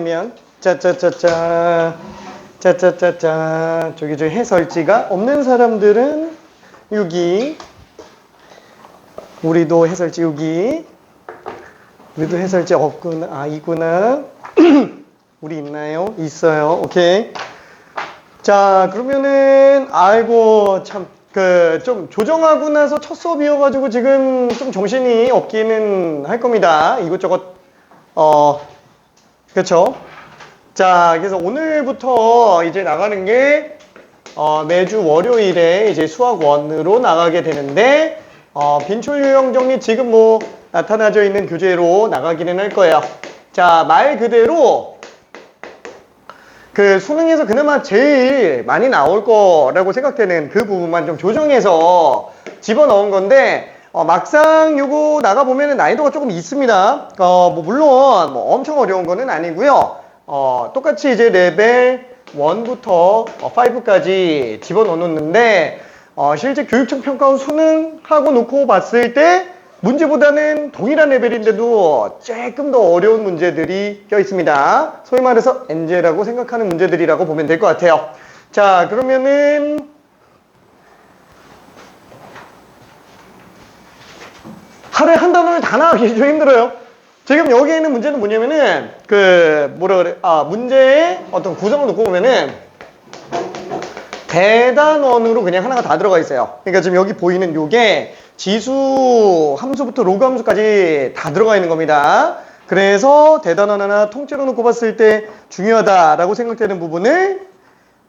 미안. 짜짜짜짜. 짜짜짜짜. 저기 해설지가 없는 사람들은 여기. 우리도 해설지 여기. 우리도 해설지 없구나. 이구나. 우리 있나요? 있어요. 오케이. 자, 그러면은, 참, 좀 조정하고 나서 첫 수업이어가지고 지금 좀 정신이 없기는 할 겁니다. 이것저것, 그쵸? 자, 그래서 오늘부터 이제 나가는 게, 매주 월요일에 이제 수학 1으로 나가게 되는데, 빈출 유형 정리 지금 뭐 나타나져 있는 교재로 나가기는 할 거예요. 자, 말 그대로, 수능에서 그나마 제일 많이 나올 거라고 생각되는 그 부분만 좀 조정해서 집어넣은 건데, 막상 요거 나가보면 난이도가 조금 있습니다. 물론, 엄청 어려운 거는 아니고요. 똑같이 이제 레벨 1부터 5까지 집어넣었는데, 실제 교육청 평가원 수능하고 놓고 봤을 때, 문제보다는 동일한 레벨인데도 조금 더 어려운 문제들이 껴 있습니다. 소위 말해서 엔젤라고 생각하는 문제들이라고 보면 될 것 같아요. 자, 그러면은 하루에 한 단원을 다 나가기 좀 힘들어요. 지금 여기에 있는 문제는 뭐냐면은 문제의 어떤 구성을 놓고 보면은 대단원으로 그냥 하나가 다 들어가 있어요. 그러니까 지금 여기 보이는 요게 지수 함수부터 로그 함수까지 다 들어가 있는 겁니다. 그래서 대단원 하나 통째로 놓고 봤을 때 중요하다라고 생각되는 부분을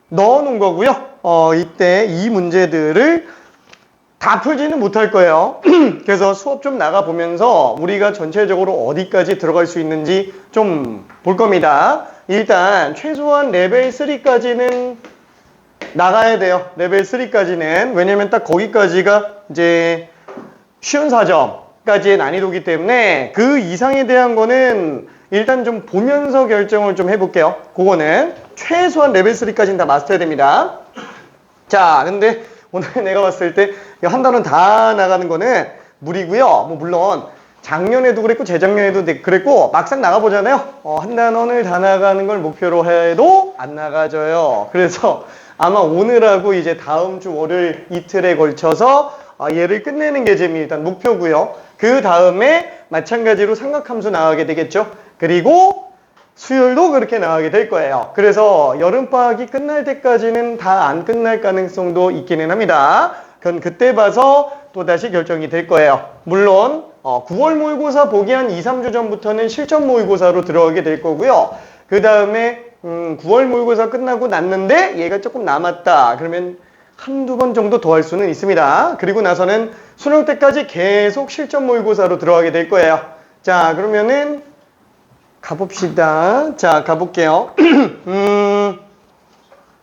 넣어 놓은 거고요. 이때 이 문제들을 다 풀지는 못할 거예요. 그래서 수업 좀 나가보면서 우리가 전체적으로 어디까지 들어갈 수 있는지 좀 볼 겁니다. 일단 최소한 레벨 3까지는 나가야 돼요. 레벨 3까지는. 왜냐면 딱 거기까지가 이제 쉬운 4점까지의 난이도이기 때문에 그 이상에 대한 거는 일단 좀 보면서 결정을 좀 해볼게요. 그거는 최소한 레벨 3까지는 다 마스터해야 됩니다. 자, 근데 오늘 내가 봤을 때 한 단원 다 나가는 거는 무리고요. 물론 작년에도 그랬고 재작년에도 그랬고 막상 나가보잖아요. 한 단원을 다 나가는 걸 목표로 해도 안 나가져요. 그래서 아마 오늘하고 이제 다음 주 월요일 이틀에 걸쳐서 얘를 끝내는 게 지금 일단 목표고요. 그 다음에 마찬가지로 삼각함수 나가게 되겠죠. 그리고 수열도 그렇게 나가게 될 거예요. 그래서 여름방학이 끝날 때까지는 다 안 끝날 가능성도 있기는 합니다. 그건 그때 봐서 또다시 결정이 될 거예요. 물론 9월 모의고사 보기 한 2, 3주 전부터는 실전 모의고사로 들어가게 될 거고요. 그 다음에 9월 모의고사 끝나고 났는데 얘가 조금 남았다. 그러면 한두 번 정도 더 할 수는 있습니다. 그리고 나서는 수능 때까지 계속 실전 모의고사로 들어가게 될 거예요. 자, 그러면은 가봅시다. 자, 가볼게요.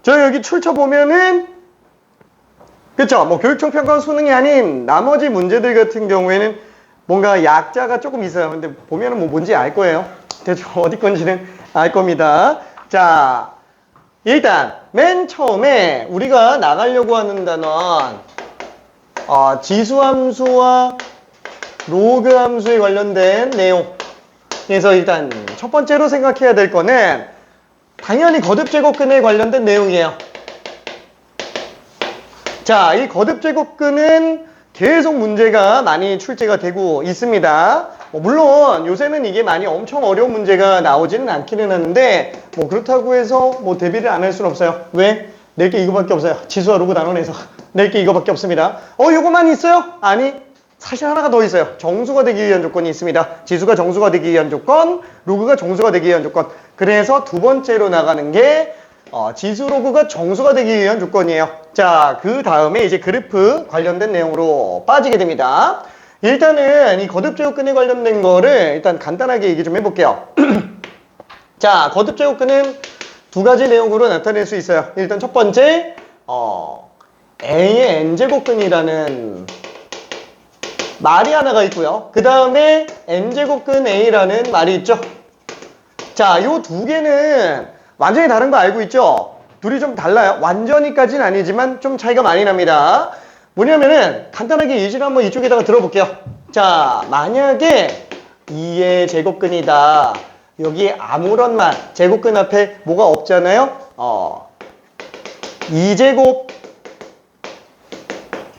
저 여기 출처 보면은 그쵸? 교육청 평가원 수능이 아닌 나머지 문제들 같은 경우에는 뭔가 약자가 조금 있어요. 근데 보면은 뭔지 알 거예요. 대충 어디 건지는 알 겁니다. 자, 일단 맨 처음에 우리가 나가려고 하는 단원 지수함수와 로그 함수에 관련된 내용. 그래서 일단 첫 번째로 생각해야 될 거는 당연히 거듭제곱근에 관련된 내용이에요. 자, 이 거듭제곱근은 계속 문제가 많이 출제가 되고 있습니다. 물론 요새는 이게 많이 엄청 어려운 문제가 나오지는 않기는 하는데 그렇다고 해서 대비를 안 할 수는 없어요. 왜? 낼 게 이거밖에 없어요. 지수와 로그 단원에서 낼 게 이거밖에 없습니다. 요거만 있어요? 아니, 사실 하나가 더 있어요. 정수가 되기 위한 조건이 있습니다. 지수가 정수가 되기 위한 조건, 로그가 정수가 되기 위한 조건. 그래서 두 번째로 나가는 게 지수 로그가 정수가 되기 위한 조건이에요. 자, 그 다음에 이제 그래프 관련된 내용으로 빠지게 됩니다. 일단은 이 거듭제곱근에 관련된 거를 일단 간단하게 얘기 좀 해볼게요. 자, 거듭제곱근은 두 가지 내용으로 나타낼 수 있어요. 일단 첫 번째, A의 N제곱근이라는 말이 하나가 있고요. 그 다음에 N제곱근 A라는 말이 있죠. 자, 요 두 개는 완전히 다른 거 알고 있죠? 둘이 좀 달라요. 완전히까지는 아니지만 좀 차이가 많이 납니다. 뭐냐면은 간단하게 예시를 한번 이쪽에다가 들어볼게요. 자, 만약에 2의 제곱근이다. 여기에 아무런 말, 제곱근 앞에 뭐가 없잖아요. 2제곱.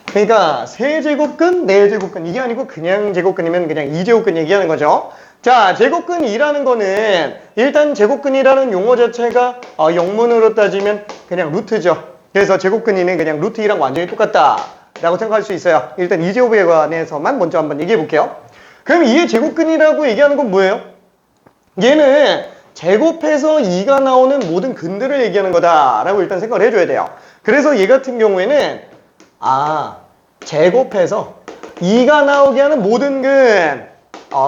그러니까 세제곱근, 네제곱근 이게 아니고 그냥 제곱근이면 그냥 2제곱근 얘기하는 거죠. 자, 제곱근이라는 거는 일단 제곱근이라는 용어 자체가 영문으로 따지면 그냥 루트죠. 그래서 제곱근이는 그냥 루트 2랑 완전히 똑같다 라고 생각할 수 있어요. 일단 2제곱에 관해서만 먼저 한번 얘기해 볼게요. 그럼 이게 제곱근이라고 얘기하는 건 뭐예요? 얘는 제곱해서 2가 나오는 모든 근들을 얘기하는 거다라고 일단 생각을 해줘야 돼요. 그래서 얘 같은 경우에는 제곱해서 2가 나오게 하는 모든 근.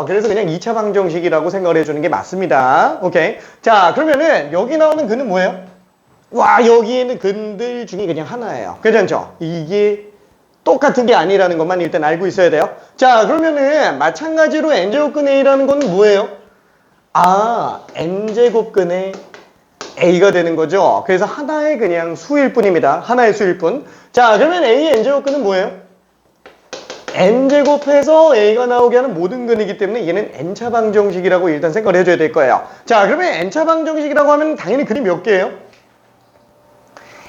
그래서 그냥 2차 방정식이라고 생각을 해주는 게 맞습니다. 오케이. 자, 그러면은 여기 나오는 근은 뭐예요? 와, 여기 있는 근들 중에 그냥 하나예요. 괜찮죠? 이게 똑같은 게 아니라는 것만 일단 알고 있어야 돼요. 자, 그러면은 마찬가지로 n제곱근 a라는 건 뭐예요? n제곱근의 a가 되는 거죠. 그래서 하나의 그냥 수일 뿐입니다. 하나의 수일 뿐. 자, 그러면 a의 n제곱근은 뭐예요? n제곱해서 a가 나오게 하는 모든 근이기 때문에 얘는 n차 방정식이라고 일단 생각을 해줘야 될 거예요. 자, 그러면 n차 방정식이라고 하면 당연히 근이 몇 개예요?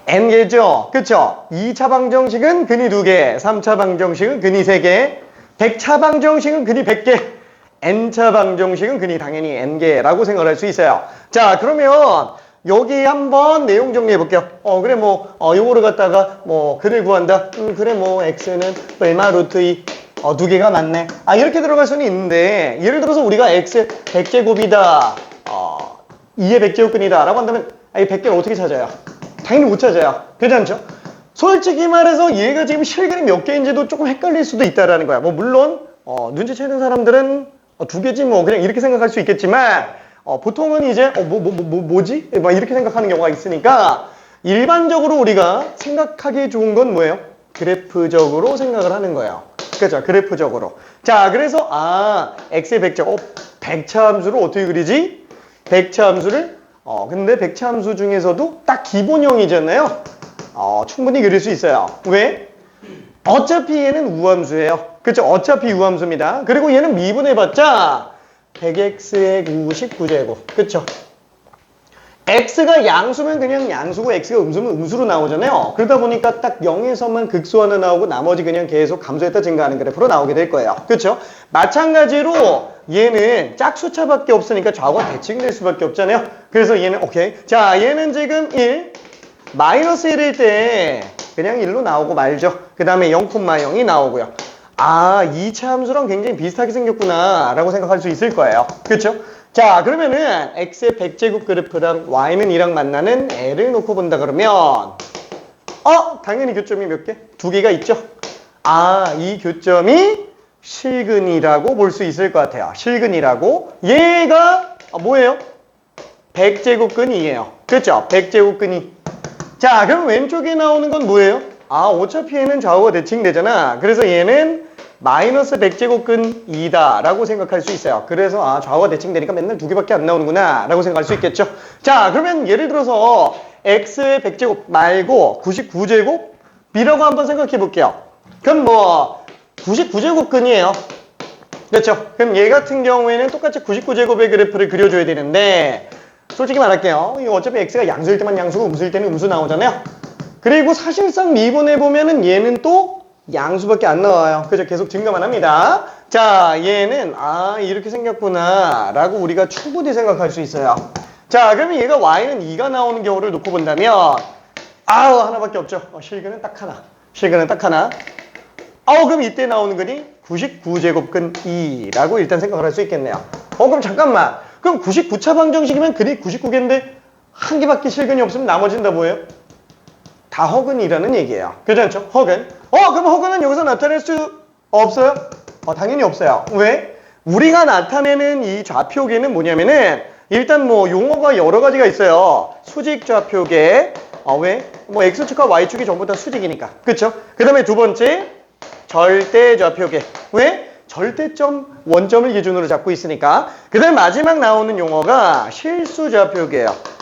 n개죠. 그쵸? 2차 방정식은 근이 2개, 3차 방정식은 근이 3개, 100차 방정식은 근이 100개, n차 방정식은 근이 당연히 n개라고 생각을 할 수 있어요. 자, 그러면 여기 한번 내용 정리해 볼게요. 그래 요거를 갖다가 근을 구한다. 그래 x는 얼마 루트 2 2개가 맞네. 이렇게 들어갈 수는 있는데 예를 들어서 우리가 x 100제곱이다. 2의 100제곱근이다 라고 한다면 이 100개를 어떻게 찾아요? 당연히 못 찾아요. 괜찮죠? 솔직히 말해서 얘가 지금 실근이 몇 개인지도 조금 헷갈릴 수도 있다라는 거야. 물론 눈치채는 사람들은 2개지 그냥 이렇게 생각할 수 있겠지만 보통은 이제 뭐지? 막 이렇게 생각하는 경우가 있으니까 일반적으로 우리가 생각하기 좋은 건 뭐예요? 그래프적으로 생각을 하는 거예요. 그렇죠? 그래프적으로. 자, 그래서 x의 100차. 100차 함수를 어떻게 그리지? 100차 함수를 근데 100차 함수 중에서도 딱 기본형이잖아요. 충분히 그릴 수 있어요. 왜? 어차피 얘는 우함수예요. 그렇죠? 어차피 우함수입니다. 그리고 얘는 미분해봤자 100x의 99제곱. 그쵸? x가 양수면 그냥 양수고 x가 음수면 음수로 나오잖아요. 그러다 보니까 딱 0에서만 극수 하나 나오고 나머지 그냥 계속 감소했다 증가하는 그래프로 나오게 될 거예요. 그쵸? 마찬가지로 얘는 짝수차밖에 없으니까 좌우가 대칭될 수밖에 없잖아요. 그래서 얘는 오케이. 자, 얘는 지금 1 마이너스 1일 때 그냥 1로 나오고 말죠. 그 다음에 0,0이 나오고요. 2차 함수랑 굉장히 비슷하게 생겼구나 라고 생각할 수 있을 거예요. 그렇죠? 자, 그러면은 x의 100제곱 그래프랑 y는 2랑 만나는 l을 놓고 본다 그러면 당연히 교점이 몇 개? 2개가 있죠? 이 교점이 실근이라고 볼 수 있을 것 같아요. 실근이라고. 얘가 뭐예요? 100제곱근이에요. 그렇죠? 100제곱근이. 자, 그럼 왼쪽에 나오는 건 뭐예요? 어차피 얘는 좌우가 대칭되잖아. 그래서 얘는 마이너스 100제곱근이다 라고 생각할 수 있어요. 그래서 좌우가 대칭되니까 맨날 2개밖에 안 나오는구나 라고 생각할 수 있겠죠. 자, 그러면 예를 들어서 x의 100제곱 말고 99제곱 b라고 한번 생각해 볼게요. 그럼 99제곱근이에요. 그렇죠? 그럼 얘 같은 경우에는 똑같이 99제곱의 그래프를 그려줘야 되는데 솔직히 말할게요. 이거 어차피 x가 양수일 때만 양수고 음수일 때는 음수 나오잖아요. 그리고 사실상 미분해보면은 얘는 또 양수밖에 안 나와요. 그죠? 계속 증가만 합니다. 자, 얘는 이렇게 생겼구나 라고 우리가 충분히 생각할 수 있어요. 자, 그러면 얘가 y는 2가 나오는 경우를 놓고 본다면 하나밖에 없죠. 실근은 딱 하나. 실근은 딱 하나. 그럼 이때 나오는 거니 99제곱근 2라고 일단 생각을 할 수 있겠네요. 그럼 잠깐만. 그럼 99차 방정식이면 근이 99개인데 한 개밖에 실근이 없으면 나머지는 다 뭐예요? 다 허근이라는 얘기예요. 괜찮죠? 허근. 그럼 허근은 여기서 나타낼 수 없어요? 당연히 없어요. 왜? 우리가 나타내는 이 좌표계는 뭐냐면은 일단 용어가 여러 가지가 있어요. 수직 좌표계. 왜? x축과 y축이 전부 다 수직이니까. 그쵸? 그 다음에 두 번째 절대 좌표계. 왜? 절대점 원점을 기준으로 잡고 있으니까. 그 다음에 마지막 나오는 용어가 실수 좌표계예요.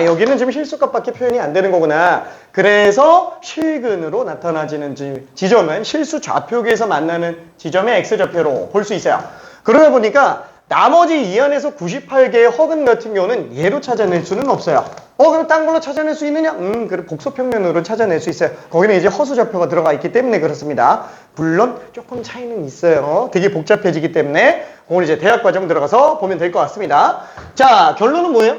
여기는 지금 실수값밖에 표현이 안 되는 거구나. 그래서 실근으로 나타나지는 지점은 실수 좌표계에서 만나는 지점의 x좌표로 볼 수 있어요. 그러다 보니까 나머지 이 안에서 98개의 허근 같은 경우는 얘로 찾아낼 수는 없어요. 그럼 딴 걸로 찾아낼 수 있느냐? 그래, 복소평면으로 찾아낼 수 있어요. 거기는 이제 허수좌표가 들어가 있기 때문에 그렇습니다. 물론 조금 차이는 있어요. 되게 복잡해지기 때문에 오늘 이제 대학과정 들어가서 보면 될 것 같습니다. 자, 결론은 뭐예요?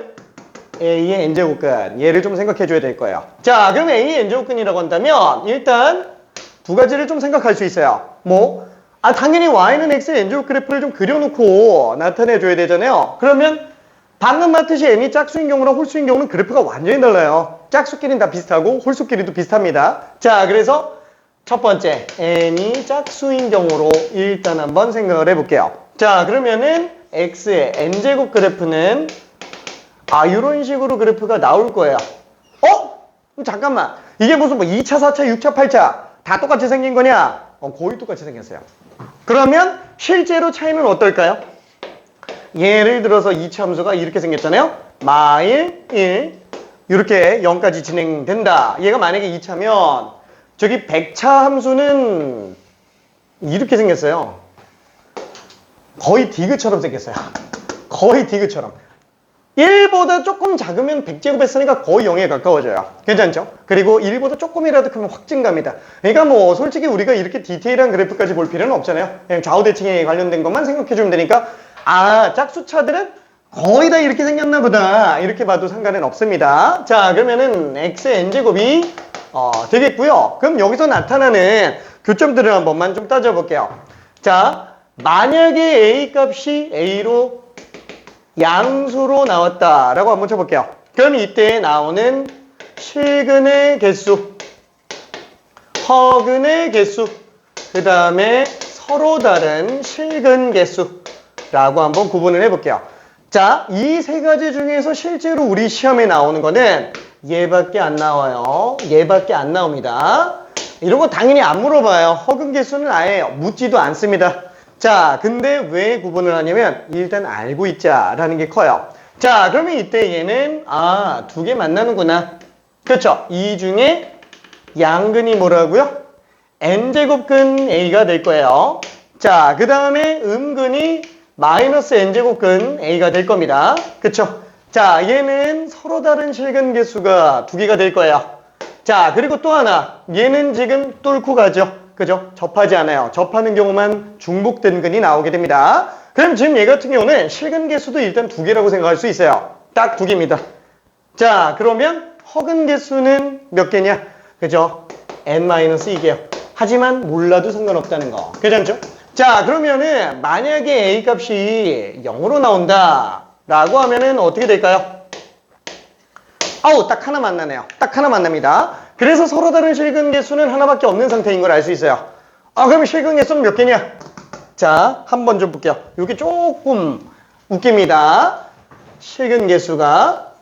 A의 n제곱근. 얘를 좀 생각해 줘야 될 거예요. 자, 그럼 A의 n제곱근이라고 한다면 일단 두 가지를 좀 생각할 수 있어요. 당연히 y는 x의 n제곱 그래프를 좀 그려놓고 나타내 줘야 되잖아요. 그러면 방금 봤듯이 n이 짝수인 경우랑 홀수인 경우는 그래프가 완전히 달라요. 짝수끼리는 다 비슷하고 홀수끼리도 비슷합니다. 자, 그래서 첫 번째 n이 짝수인 경우로 일단 한번 생각을 해볼게요. 자, 그러면은 x의 n제곱 그래프는 이런 식으로 그래프가 나올 거예요. 잠깐만. 이게 무슨 2차, 4차, 6차, 8차 다 똑같이 생긴 거냐? 거의 똑같이 생겼어요. 그러면 실제로 차이는 어떨까요? 예를 들어서 2차 함수가 이렇게 생겼잖아요. 마일 1 이렇게 0까지 진행된다. 얘가 만약에 2차면 저기 100차 함수는 이렇게 생겼어요. 거의 디귿처럼 생겼어요. 거의 디귿처럼. 1보다 조금 작으면 100제곱 했으니까 거의 0에 가까워져요. 괜찮죠? 그리고 1보다 조금이라도 크면 확 증가합니다. 그러니까 솔직히 우리가 이렇게 디테일한 그래프까지 볼 필요는 없잖아요. 그냥 좌우대칭에 관련된 것만 생각해주면 되니까 짝수차들은 거의 다 이렇게 생겼나 보다 이렇게 봐도 상관은 없습니다. 자, 그러면은 x의 n제곱이 되겠고요. 그럼 여기서 나타나는 교점들을 한 번만 좀 따져볼게요. 자, 만약에 a 값이 a로 양수로 나왔다라고 한번 쳐볼게요. 그럼 이때 나오는 실근의 개수, 허근의 개수, 그 다음에 서로 다른 실근 개수라고 한번 구분을 해볼게요. 자, 이 세 가지 중에서 실제로 우리 시험에 나오는 거는 얘밖에 안 나와요. 얘밖에 안 나옵니다. 이런 거 당연히 안 물어봐요. 허근 개수는 아예 묻지도 않습니다. 자, 근데 왜 구분을 하냐면 일단 알고 있자라는 게 커요. 자, 그러면 이때 얘는 두 개 만나는구나. 그렇죠? 이 중에 양근이 뭐라고요? n제곱근 a가 될 거예요. 자, 그 다음에 음근이 마이너스 n제곱근 a가 될 겁니다. 그렇죠? 자, 얘는 서로 다른 실근 개수가 두 개가 될 거예요. 자, 그리고 또 하나, 얘는 지금 뚫고 가죠. 그죠? 접하지 않아요. 접하는 경우만 중복된 근이 나오게 됩니다. 그럼 지금 얘 같은 경우는 실근 개수도 일단 두 개라고 생각할 수 있어요. 딱 두 개입니다. 자, 그러면 허근 개수는 몇 개냐? 그죠? n-2개요. 하지만 몰라도 상관없다는 거. 괜찮죠? 자, 그러면은 만약에 a 값이 0으로 나온다 라고 하면은 어떻게 될까요? 딱 하나 만나네요. 딱 하나 만납니다. 그래서 서로 다른 실근 개수는 하나밖에 없는 상태인 걸 알 수 있어요. 그러면 실근 개수는 몇 개냐? 자, 한번 좀 볼게요. 이게 조금 웃깁니다. 실근 개수가.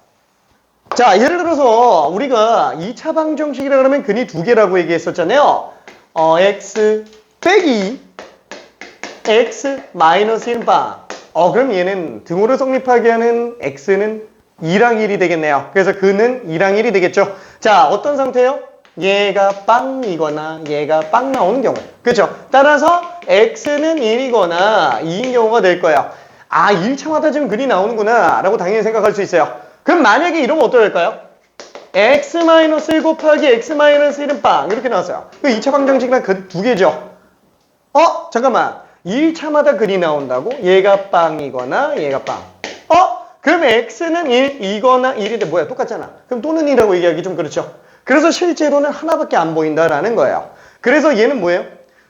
자, 예를 들어서 우리가 2차 방정식이라 그러면 근이 두 개라고 얘기했었잖아요. x 빼기 x 마이너스 1방. 그럼 얘는 등호를 성립하게 하는 x는 2랑 1이 되겠네요. 그래서 근은 2랑 1이 되겠죠. 자, 어떤 상태예요? 얘가 빵이거나 얘가 빵 나오는 경우. 그렇죠? 따라서 x는 1이거나 2인 경우가 될 거예요. 1차마다 지금 근이 나오는구나 라고 당연히 생각할 수 있어요. 그럼 만약에 이러면 어떨까요? x-1 곱하기 x-1은 빵 이렇게 나왔어요. 그 2차 방정식이랑 그 두 개죠. 잠깐만. 1차마다 근이 나온다고? 얘가 빵이거나 얘가 빵. 그럼 x는 1이거나 1인데 뭐야? 똑같잖아. 그럼 또는 2라고 얘기하기 좀 그렇죠. 그래서 실제로는 하나밖에 안 보인다라는 거예요. 그래서 얘는 뭐예요?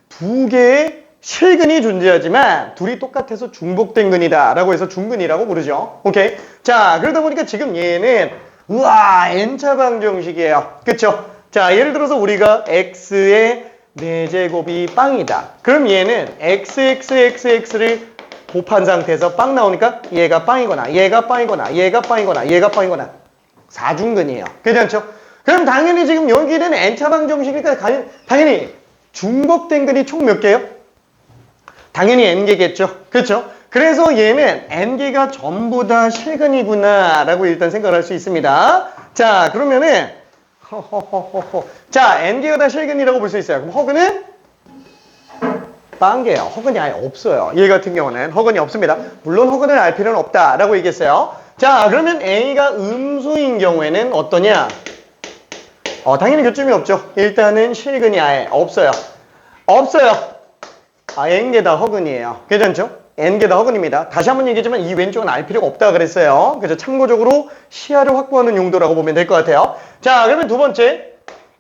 두 개의 실근이 존재하지만 둘이 똑같아서 중복된 근이다 라고 해서 중근이라고 부르죠. 오케이? 자, 그러다 보니까 지금 얘는 n차 방정식이에요. 그쵸? 자, 예를 들어서 우리가 x의 4제곱이 빵이다. 그럼 얘는 xxxx를 곱한 상태에서 빵 나오니까 얘가 빵이거나 얘가 빵이거나 얘가 빵이거나 얘가 빵이거나 4중근이에요. 괜찮죠? 그럼 당연히 지금 여기는 n차 방정식이니까 당연히 중복된 근이 총 몇 개예요? 당연히 n개겠죠. 그렇죠? 그래서 얘는 n개가 전부 다 실근이구나 라고 일단 생각을 할 수 있습니다. 자, 그러면은 자, n개가 다 실근이라고 볼 수 있어요. 그럼 허근은 빵개예요. 허근이 아예 없어요. 얘 같은 경우는 허근이 없습니다. 물론 허근을 알 필요는 없다라고 얘기했어요. 자, 그러면 A가 음수인 경우에는 어떠냐? 당연히 교점이 없죠. 일단은 실근이 아예 없어요. 없어요. N개 다 허근이에요. 괜찮죠? N개 다 허근입니다. 다시 한번 얘기했지만 이 왼쪽은 알 필요가 없다 그랬어요. 그래서 참고적으로 시야를 확보하는 용도라고 보면 될 것 같아요. 자, 그러면 두 번째.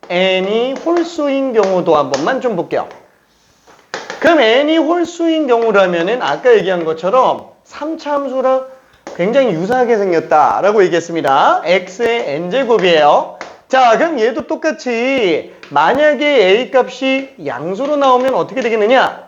N이 홀수인 경우도 한 번만 좀 볼게요. 그럼 N이 홀수인 경우라면은 아까 얘기한 것처럼 3차 함수랑 굉장히 유사하게 생겼다라고 얘기했습니다. X의 N제곱이에요. 자, 그럼 얘도 똑같이 만약에 A 값이 양수로 나오면 어떻게 되겠느냐?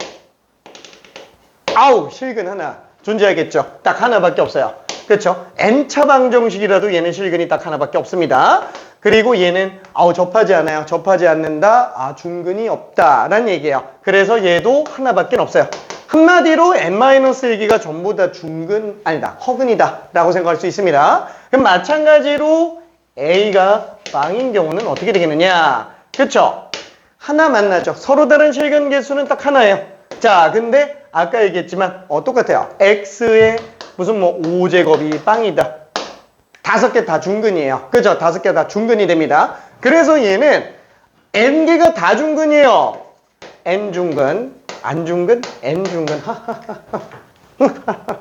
실근 하나 존재하겠죠. 딱 하나밖에 없어요. 그렇죠? N차 방정식이라도 얘는 실근이 딱 하나밖에 없습니다. 그리고 얘는 접하지 않아요. 접하지 않는다. 중근이 없다라는 얘기예요. 그래서 얘도 하나밖에 없어요. 한마디로 n-1기가 전부 다 중근 아니다. 허근이다 라고 생각할 수 있습니다. 그럼 마찬가지로 A가 빵인 경우는 어떻게 되겠느냐? 그쵸? 하나 만나죠. 서로 다른 실근 개수는 딱 하나예요. 자, 근데 아까 얘기했지만 똑같아요. X의 무슨 5제곱이 빵이다. 5개 다 중근이에요. 그죠? 5개 다 중근이 됩니다. 그래서 얘는 N개가 다 중근이에요. N중근, 안중근, N중근.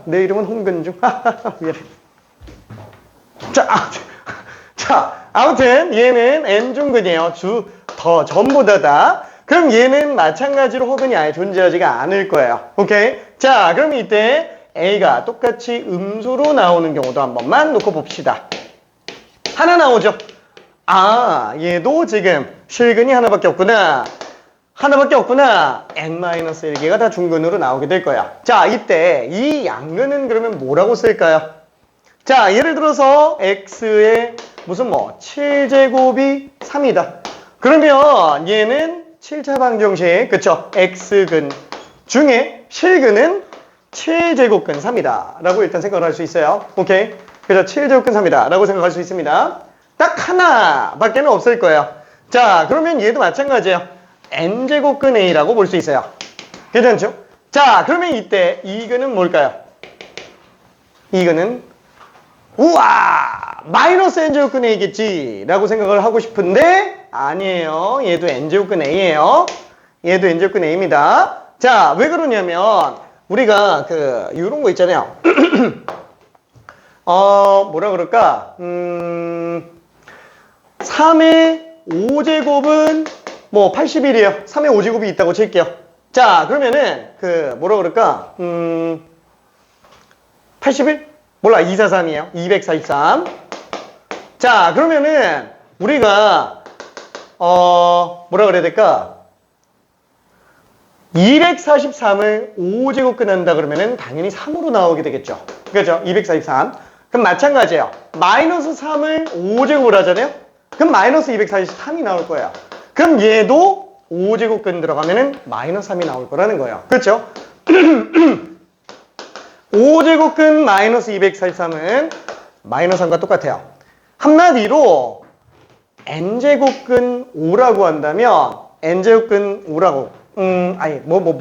내 이름은 홍근중. 미안해. 자, 아무튼 얘는 N중근이에요. 전부 다. 그럼 얘는 마찬가지로 허근이 아예 존재하지가 않을 거예요. 오케이? 자, 그럼 이때 A가 똑같이 음수로 나오는 경우도 한 번만 놓고 봅시다. 하나 나오죠? 얘도 지금 실근이 하나밖에 없구나. 하나밖에 없구나. n-1개가 다 중근으로 나오게 될 거야. 자, 이때 이 양근은 그러면 뭐라고 쓸까요? 자, 예를 들어서 x의 무슨 7제곱이 3이다. 그러면 얘는 7차 방정식, 그쵸? x근 중에 실근은 7제곱근 3이다 라고 일단 생각을 할 수 있어요. 오케이? 그래서 7제곱근 3이다 라고 생각할 수 있습니다. 딱 하나밖에 없을 거예요. 자, 그러면 얘도 마찬가지예요. n제곱근 a라고 볼 수 있어요. 괜찮죠? 자, 그러면 이때 이근은 뭘까요? 이근은 마이너스 n제곱근 a겠지 라고 생각을 하고 싶은데 아니에요. 얘도 n제곱근 a예요. 얘도 n제곱근 a입니다. 자, 왜 그러냐면 우리가 요런 거 있잖아요. 뭐라 그럴까? 3의 5제곱은 81이에요. 3의 5제곱이 있다고 칠게요. 자, 그러면은 뭐라 그럴까? 81? 몰라, 243이에요. 243. 자, 그러면은 우리가 뭐라 그래야 될까? 243을 5제곱근 한다 그러면은 당연히 3으로 나오게 되겠죠. 그렇죠? 243. 그럼 마찬가지예요. 마이너스 3을 5제곱을 하잖아요? 그럼 마이너스 243이 나올 거예요. 그럼 얘도 5제곱근 들어가면은 마이너스 3이 나올 거라는 거예요. 그렇죠? 5제곱근 마이너스 243은 마이너스 3과 똑같아요. 한마디로 n제곱근 5라고 한다면 n제곱근 5라고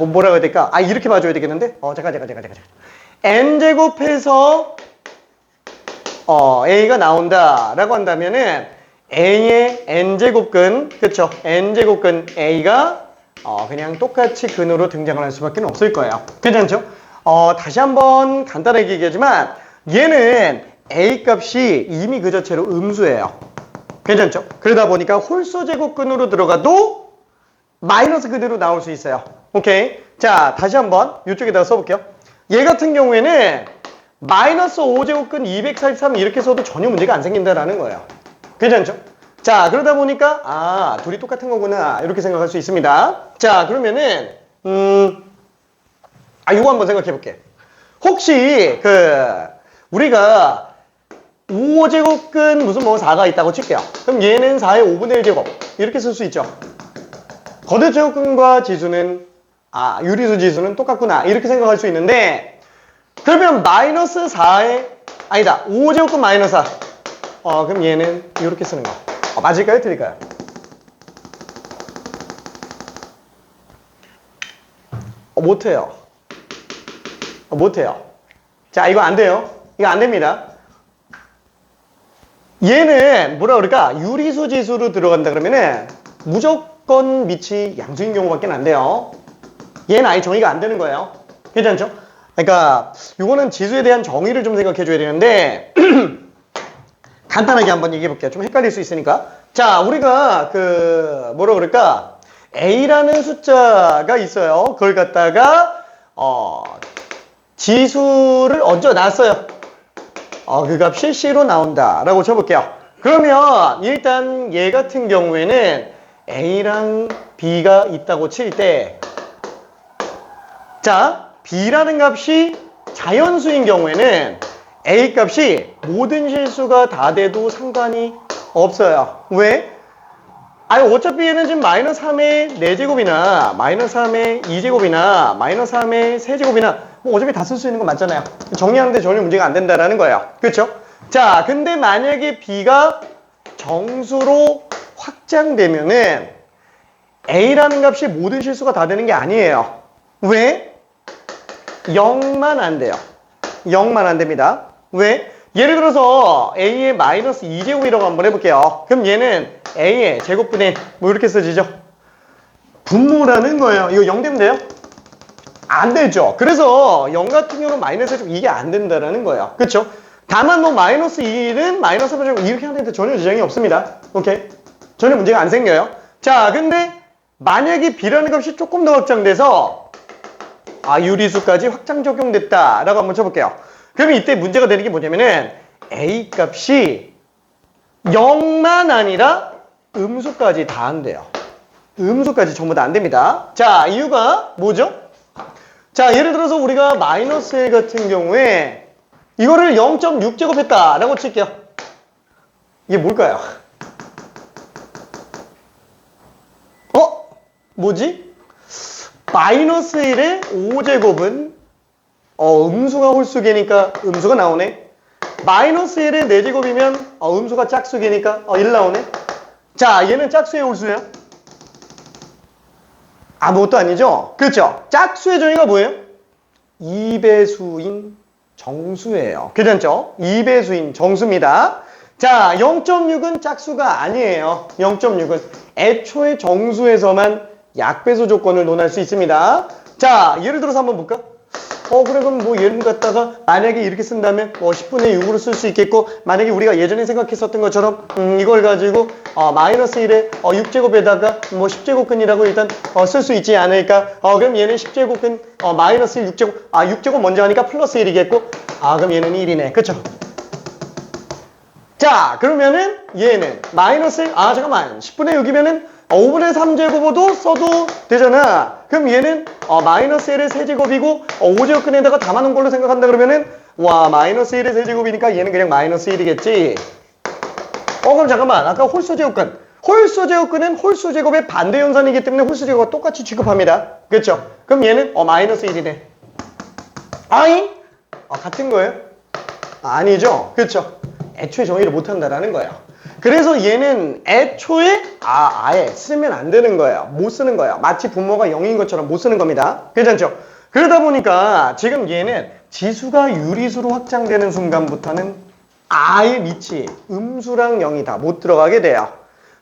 뭐라고 해야 될까? 이렇게 봐줘야 되겠는데? 잠깐. n제곱해서 a가 나온다라고 한다면은 a의 n제곱근, 그쵸? n제곱근 a가 그냥 똑같이 근으로 등장을 할 수밖에 없을 거예요. 괜찮죠? 다시 한번 간단하게 얘기하지만 얘는 a 값이 이미 그 자체로 음수예요. 괜찮죠? 그러다 보니까 홀수 제곱근으로 들어가도 마이너스 그대로 나올 수 있어요. 오케이? 자, 다시 한번 이쪽에다가 써볼게요. 얘 같은 경우에는 마이너스 5제곱근 243 이렇게 써도 전혀 문제가 안 생긴다라는 거예요. 괜찮죠? 자, 그러다 보니까 둘이 똑같은 거구나 이렇게 생각할 수 있습니다. 자, 그러면은 이거 한번 생각해 볼게. 혹시 우리가 5제곱근 무슨 4가 있다고 칠게요. 그럼 얘는 4의 5분의 1제곱 이렇게 쓸 수 있죠. 거듭제곱근과 지수는 유리수 지수는 똑같구나 이렇게 생각할 수 있는데 그러면 마이너스 4의 5제곱근 마이너스 4 그럼 얘는 이렇게 쓰는 거 맞을까요? 틀릴까요? 못해요. 못해요. 자, 이거 안 돼요. 이거 안 됩니다. 얘는 뭐라 그럴까? 유리수 지수로 들어간다 그러면은 무조건 밑이 양수인 경우밖에 안 돼요. 얘는 아예 정의가 안 되는 거예요. 괜찮죠? 그러니까 요거는 지수에 대한 정의를 좀 생각해 줘야 되는데 간단하게 한번 얘기해 볼게요. 좀 헷갈릴 수 있으니까. 자, 우리가 뭐라 그럴까? A라는 숫자가 있어요. 그걸 갖다가 지수를 얹어 놨어요. 그 값이 C로 나온다라고 쳐볼게요. 그러면 일단 얘 같은 경우에는 A랑 B가 있다고 칠 때, 자, B라는 값이 자연수인 경우에는 A 값이 모든 실수가 다 돼도 상관이 없어요. 왜? 어차피 얘는 지금 마이너스 3의 4제곱이나 마이너스 3의 2제곱이나 마이너스 3의 3제곱이나 뭐 어차피 다 쓸 수 있는 거 맞잖아요. 정리하는데 전혀 문제가 안 된다라는 거예요. 그렇죠? 자, 근데 만약에 B가 정수로 확장되면은 A라는 값이 모든 실수가 다 되는 게 아니에요. 왜? 0만 안 돼요. 0만 안 됩니다. 왜? 예를 들어서 A의 마이너스 2제곱이라고 한번 해볼게요. 그럼 얘는 A의 제곱분의 뭐 이렇게 써지죠? 분모라는 거예요. 이거 0 되면 돼요? 안 되죠. 그래서 0 같은 경우는 마이너스 해주고 이게 안 된다라는 거예요. 그렇죠? 다만 뭐 마이너스 2는 마이너스 3제곱 이렇게 하는데 전혀 지장이 없습니다. 오케이? 전혀 문제가 안 생겨요. 자, 근데 만약에 B라는 값이 조금 더 확장돼서 유리수까지 확장 적용됐다라고 한번 쳐볼게요. 그러면 이때 문제가 되는 게 뭐냐면은 A 값이 0만 아니라 음수까지 다 안 돼요. 음수까지 전부 다 안 됩니다. 자, 이유가 뭐죠? 자, 예를 들어서 우리가 마이너스 1 같은 경우에 이거를 0.6제곱 했다라고 칠게요. 이게 뭘까요? 뭐지? 마이너스 1의 5제곱은 음수가 홀수계니까 음수가 나오네. 마이너스 1의 4제곱이면 음수가 짝수계니까 1 나오네. 자, 얘는 짝수의 홀수예요? 아무것도 아니죠? 그렇죠? 짝수의 정의가 뭐예요? 2배수인 정수예요. 괜찮죠? 2배수인 정수입니다. 자, 0.6은 짝수가 아니에요. 0.6은 애초에 정수에서만 약배수 조건을 논할 수 있습니다. 자, 예를 들어서 한번 볼까? 그래, 그럼 뭐 얘를 갖다가 만약에 이렇게 쓴다면 10분의 6으로 쓸 수 있겠고, 만약에 우리가 예전에 생각했었던 것처럼 이걸 가지고 마이너스 1에 6제곱에다가 뭐 10제곱근이라고 일단 쓸 수 있지 않을까? 그럼 얘는 10제곱근 마이너스 1 6제곱 6제곱 먼저 하니까 플러스 1이겠고, 그럼 얘는 1이네. 그쵸? 자, 그러면은 얘는 마이너스 잠깐만 10분의 6이면은 5분의 3제곱으로 써도 되잖아. 그럼 얘는 마이너스 1의 세제곱이고 5제곱근에다가 담아놓은 걸로 생각한다 그러면은 마이너스 1의 세제곱이니까 얘는 그냥 마이너스 1이겠지. 그럼 잠깐만, 아까 홀수제곱근, 홀수제곱근은 홀수제곱의 반대 연산이기 때문에 홀수제곱과 똑같이 취급합니다. 그렇죠? 그럼 얘는 마이너스 1이네. 아잉? 같은 거예요? 아니죠. 그렇죠? 애초에 정의를 못한다라는 거예요. 그래서 얘는 애초에 아예 쓰면 안 되는 거예요. 못 쓰는 거예요. 마치 분모가 0인 것처럼 못 쓰는 겁니다. 괜찮죠? 그러다 보니까 지금 얘는 지수가 유리수로 확장되는 순간부터는 아예 밑이 음수랑 0이 다 못 들어가게 돼요.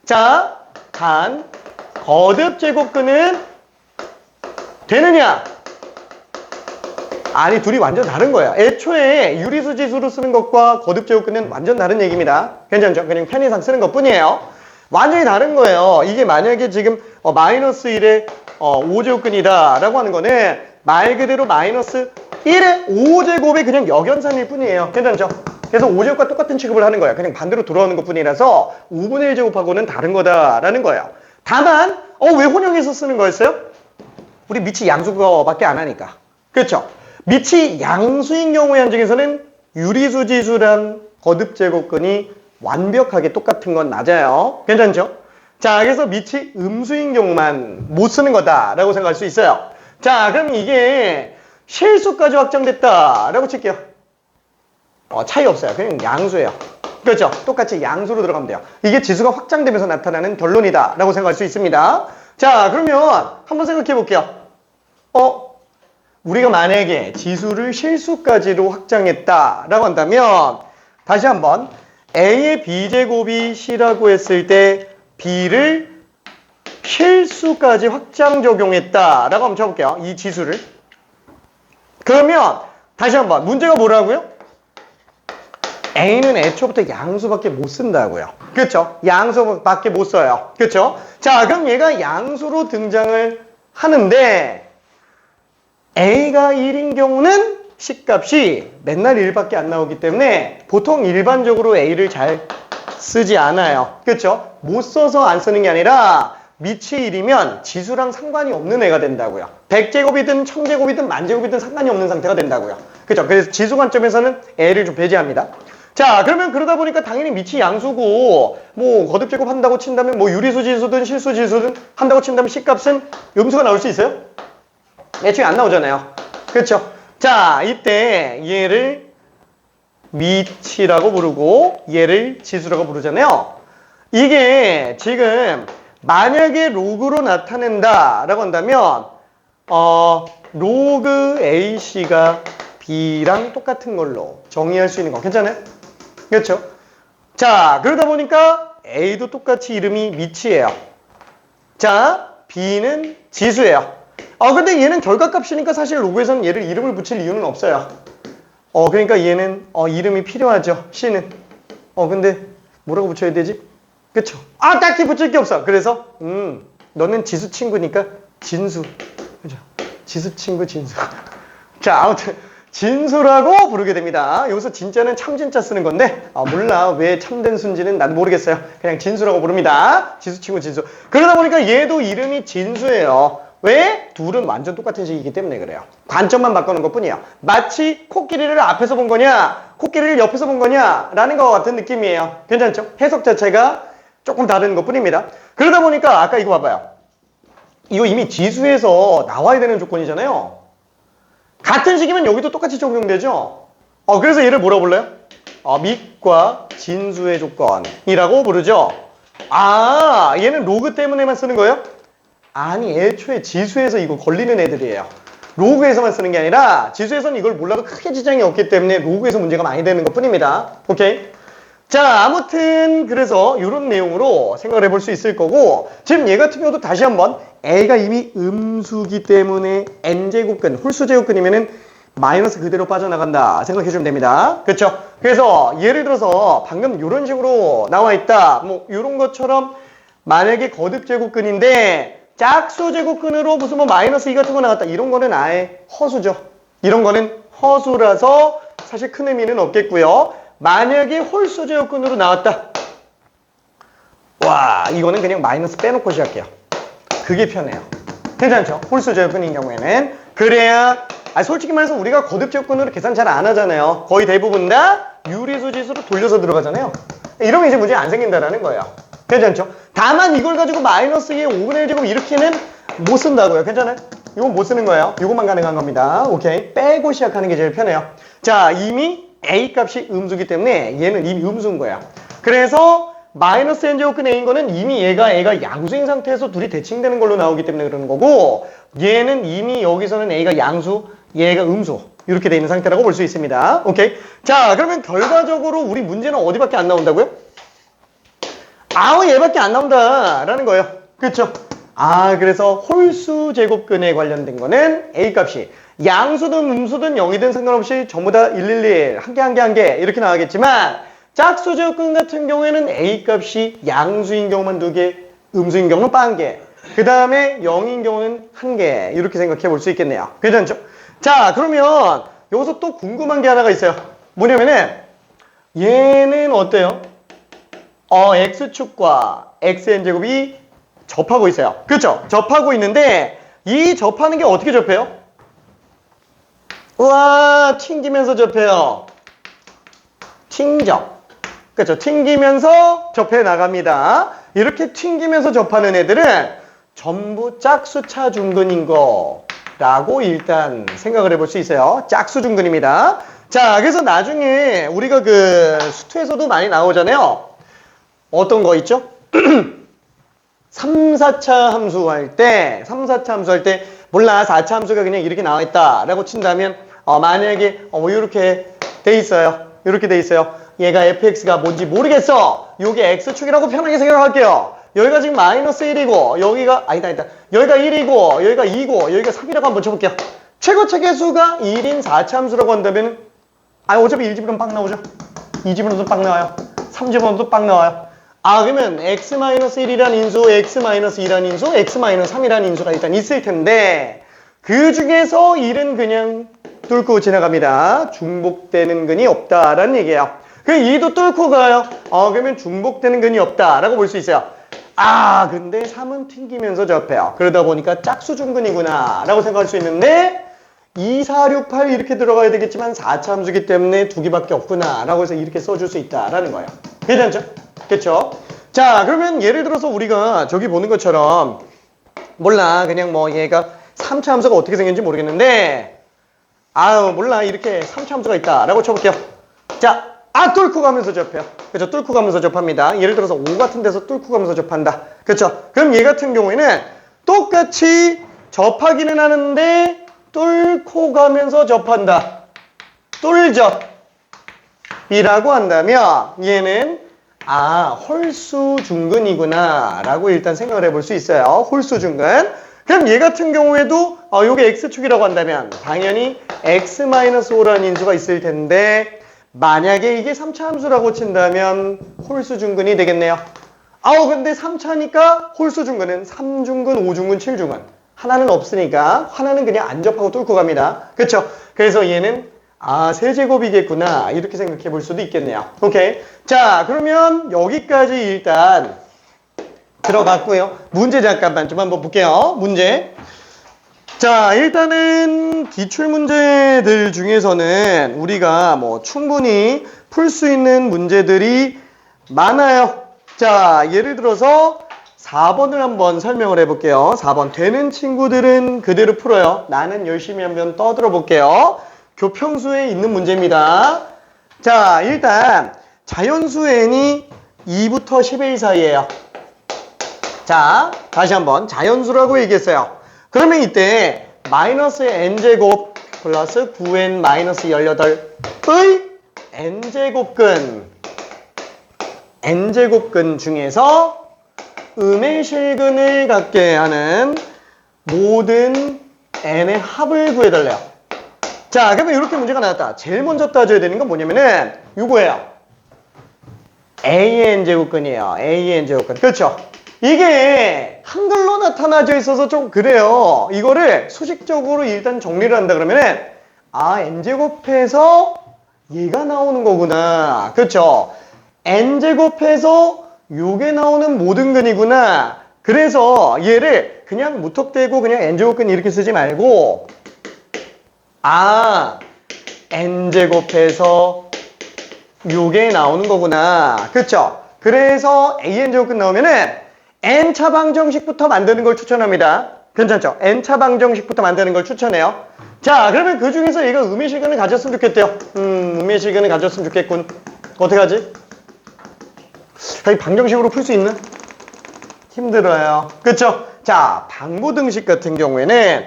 자, 단 거듭 제곱근은 되느냐? 아니, 둘이 완전 다른 거야. 애초에 유리수 지수로 쓰는 것과 거듭 제곱근은 완전 다른 얘기입니다. 괜찮죠? 그냥 편의상 쓰는 것 뿐이에요. 완전히 다른 거예요. 이게 만약에 지금 마이너스 1의 5제곱근이다 라고 하는 거는 말 그대로 마이너스 1의 5제곱의 그냥 역연산일 뿐이에요. 괜찮죠? 그래서 5제곱과 똑같은 취급을 하는 거예요. 그냥 반대로 돌아오는 것 뿐이라서 5분의 1제곱하고는 다른 거다라는 거예요. 다만 왜 혼용해서 쓰는 거였어요? 우리 밑이 양수거밖에 안 하니까. 그렇죠? 밑이 양수인 경우의 한정에서는 유리수 지수랑 거듭 제곱근이 완벽하게 똑같은 건 맞아요. 괜찮죠? 자, 그래서 밑이 음수인 경우만 못 쓰는 거다라고 생각할 수 있어요. 자, 그럼 이게 실수까지 확정됐다라고 칠게요. 차이 없어요. 그냥 양수예요. 그렇죠? 똑같이 양수로 들어가면 돼요. 이게 지수가 확장되면서 나타나는 결론이다라고 생각할 수 있습니다. 자, 그러면 한번 생각해 볼게요. 우리가 만약에 지수를 실수까지로 확장했다라고 한다면 다시 한번 A의 B제곱이 C라고 했을 때 B를 실수까지 확장 적용했다라고 한번 쳐볼게요. 이 지수를. 그러면 다시 한번 문제가 뭐라고요? A는 애초부터 양수밖에 못 쓴다고요. 그렇죠? 양수밖에 못 써요. 그렇죠? 자, 그럼 얘가 양수로 등장을 하는데 A가 1인 경우는 C값이 맨날 1밖에 안 나오기 때문에 보통 일반적으로 A를 잘 쓰지 않아요. 그렇죠? 못 써서 안 쓰는 게 아니라 밑이 1이면 지수랑 상관이 없는 애가 된다고요. 100제곱이든 1000제곱이든 만제곱이든 상관이 없는 상태가 된다고요. 그렇죠? 그래서 지수 관점에서는 A를 좀 배제합니다. 자, 그러면 그러다 보니까 당연히 밑이 양수고 뭐 거듭제곱 한다고 친다면 뭐 유리수 지수든 실수 지수든 한다고 친다면 C값은 음수가 나올 수 있어요? 애초에 안 나오잖아요. 그렇죠? 자, 이때 얘를 밑이라고 부르고 얘를 지수라고 부르잖아요. 이게 지금 만약에 로그로 나타낸다라고 한다면 로그 AC가 B랑 똑같은 걸로 정의할 수 있는 거 괜찮아요? 그렇죠? 자, 그러다 보니까 A도 똑같이 이름이 밑이에요. 자, B는 지수예요. 근데 얘는 결과값이니까 사실 로그에서는 얘를 이름을 붙일 이유는 없어요. 그러니까 얘는 이름이 필요하죠. C는. 근데 뭐라고 붙여야 되지? 그쵸? 딱히 붙일 게 없어. 그래서 너는 지수 친구니까 진수. 그죠? 지수 친구 진수. 자, 아무튼 진수라고 부르게 됩니다. 여기서 진짜는 참진짜 쓰는 건데 몰라. 왜 참된 순지는 나도 모르겠어요. 그냥 진수라고 부릅니다. 지수 친구 진수. 그러다 보니까 얘도 이름이 진수예요. 왜? 둘은 완전 똑같은 식이기 때문에 그래요. 관점만 바꾸는 것 뿐이에요. 마치 코끼리를 앞에서 본 거냐 코끼리를 옆에서 본 거냐 라는 것 같은 느낌이에요. 괜찮죠? 해석 자체가 조금 다른 것 뿐입니다. 그러다 보니까 아까 이거 봐봐요. 이거 이미 지수에서 나와야 되는 조건이잖아요. 같은 식이면 여기도 똑같이 적용되죠. 그래서 얘를 뭐라고 불러요? 밑과 진수의 조건이라고 부르죠. 얘는 로그 때문에만 쓰는 거예요? 아니, 애초에 지수에서 이거 걸리는 애들이에요. 로그에서만 쓰는 게 아니라 지수에서는 이걸 몰라도 크게 지장이 없기 때문에 로그에서 문제가 많이 되는 것 뿐입니다. 오케이? 자, 아무튼 그래서 이런 내용으로 생각을 해볼 수 있을 거고 지금 얘 같은 경우도 다시 한번 A가 이미 음수기 때문에 n제곱근, 홀수제곱근이면은 마이너스 그대로 빠져나간다 생각해주면 됩니다. 그렇죠? 그래서 예를 들어서 방금 이런 식으로 나와 있다. 뭐 이런 것처럼 만약에 거듭제곱근인데 짝수제곱근으로 무슨 뭐 마이너스 2 같은 거 나왔다. 이런 거는 아예 허수죠. 이런 거는 허수라서 사실 큰 의미는 없겠고요. 만약에 홀수제곱근으로 나왔다. 와, 이거는 그냥 마이너스 빼놓고 시작해요. 그게 편해요. 괜찮죠? 홀수제곱근인 경우에는. 그래야 솔직히 말해서 우리가 거듭제곱근으로 계산 잘 안 하잖아요. 거의 대부분 다 유리수 지수로 돌려서 들어가잖아요. 이러면 이제 문제 안 생긴다라는 거예요. 괜찮죠? 다만 이걸 가지고 마이너스 2의 5분의 1제곱 이렇게는 못 쓴다고요. 괜찮아요? 이건 못 쓰는 거예요. 이것만 가능한 겁니다. 오케이. 빼고 시작하는 게 제일 편해요. 자, 이미 A 값이 음수기 때문에 얘는 이미 음수인 거야. 그래서 마이너스 n제곱근 A인 거는 이미 얘가 양수인 상태에서 둘이 대칭되는 걸로 나오기 때문에 그러는 거고 얘는 이미 여기서는 A가 양수, 얘가 음수 이렇게 돼 있는 상태라고 볼 수 있습니다. 오케이. 자, 그러면 결과적으로 우리 문제는 어디밖에 안 나온다고요? 얘밖에 안 나온다라는 거예요. 그렇죠? 그래서 홀수 제곱근에 관련된 거는 A 값이 양수든 음수든 0이든 상관없이 전부 다 111, 한 개 이렇게 나가겠지만 짝수 제곱근 같은 경우에는 A 값이 양수인 경우만 2개, 음수인 경우는 1개. 그 다음에 0인 경우는 1개. 이렇게 생각해 볼 수 있겠네요. 괜찮죠? 자, 그러면 여기서 또 궁금한 게 하나가 있어요. 뭐냐면은 얘는 어때요? x축과 xn제곱이 접하고 있어요. 그렇죠? 접하고 있는데 이 접하는 게 어떻게 접해요? 우와, 튕기면서 접해요. 튕적. 그렇죠? 튕기면서 접해 나갑니다. 이렇게 튕기면서 접하는 애들은 전부 짝수차 중근인 거라고 일단 생각을 해볼 수 있어요. 짝수 중근입니다. 자, 그래서 나중에 우리가 그 수투에서도 많이 나오잖아요. 어떤 거 있죠? 3, 4차 함수 할 때 몰라 4차 함수가 그냥 이렇게 나와 있다라고 친다면 만약에 이렇게 돼 있어요. 이렇게 돼 있어요. 얘가 fx가 뭔지 모르겠어. 요게 x축이라고 편하게 생각할게요. 여기가 지금 마이너스 1이고 여기가 아니다. 여기가 1이고 여기가 2고 여기가 3이라고 한번 쳐볼게요. 최고차 계수가 1인 4차 함수라고 한다면 어차피 1집으로는 빵 나오죠. 2집으로도 빵 나와요. 3집으로도 빵 나와요. 그러면 x-1이란 인수, x-2란 인수, x-3이란 인수가 일단 있을 텐데 그 중에서 1은 그냥 뚫고 지나갑니다. 중복되는 근이 없다라는 얘기예요. 그 2도 뚫고 가요. 그러면 중복되는 근이 없다라고 볼 수 있어요. 근데 3은 튕기면서 접해요. 그러다 보니까 짝수중근이구나 라고 생각할 수 있는데 2, 4, 6, 8 이렇게 들어가야 되겠지만 4차 함수기 때문에 두 개밖에 없구나 라고 해서 이렇게 써줄 수 있다라는 거예요. 괜찮죠? 그쵸? 자, 그러면 예를 들어서 우리가 저기 보는 것처럼 몰라 그냥 얘가 3차 함수가 어떻게 생겼는지 모르겠는데 몰라 이렇게 3차 함수가 있다라고 쳐볼게요. 자, 뚫고 가면서 접해요. 그죠? 뚫고 가면서 접합니다. 예를 들어서 5 같은 데서 뚫고 가면서 접한다. 그쵸? 그럼 얘 같은 경우에는 똑같이 접하기는 하는데 뚫고 가면서 접한다. 뚫접 이라고 한다면 얘는 홀수 중근이구나 라고 일단 생각을 해볼 수 있어요. 홀수 중근. 그럼 얘 같은 경우에도 요게 x축이라고 한다면 당연히 x-5라는 인수가 있을 텐데 만약에 이게 3차 함수라고 친다면 홀수 중근이 되겠네요. 근데 3차니까 홀수 중근은 3중근, 5중근, 7중근 하나는 없으니까 하나는 그냥 안 접하고 뚫고 갑니다. 그쵸? 그래서 얘는 세제곱이겠구나 이렇게 생각해 볼 수도 있겠네요. 오케이. 자, 그러면 여기까지 일단 들어갔고요. 문제 잠깐만 좀 한번 볼게요. 문제. 자, 일단은 기출 문제들 중에서는 우리가 충분히 풀 수 있는 문제들이 많아요. 자, 예를 들어서 4번을 한번 설명을 해볼게요. 4번. 되는 친구들은 그대로 풀어요. 나는 열심히 한번 떠들어 볼게요. 교평수에 있는 문제입니다. 자, 일단 자연수 n이 2부터 11 사이에요. 자, 다시 한번 자연수라고 얘기했어요. 그러면 이때 마이너스 n제곱 플러스 9n 마이너스 18의 n제곱근 중에서 음의 실근을 갖게 하는 모든 n의 합을 구해달래요. 자, 그러면 이렇게 문제가 나왔다. 제일 먼저 따져야 되는 건 뭐냐면은 이거예요. a의 n제곱근이에요. a의 n제곱근. 그렇죠? 이게 한글로 나타나져 있어서 좀 그래요. 이거를 수식적으로 일단 정리를 한다 그러면은 n제곱해서 얘가 나오는 거구나. 그렇죠? n제곱해서 요게 나오는 모든 근이구나. 그래서 얘를 그냥 무턱대고 그냥 n제곱근 이렇게 쓰지 말고 n제곱해서 요게 나오는 거구나. 그렇죠? 그래서 an제곱근 나오면은 n차 방정식부터 만드는 걸 추천합니다. 괜찮죠? n차 방정식부터 만드는 걸 추천해요. 자, 그러면 그 중에서 얘가 음의 실근을 가졌으면 좋겠대요. 음의 실근을 가졌으면 좋겠군. 어떻게 하지? 방정식으로 풀 수 있나? 힘들어요. 그쵸? 자, 방고등식 같은 경우에는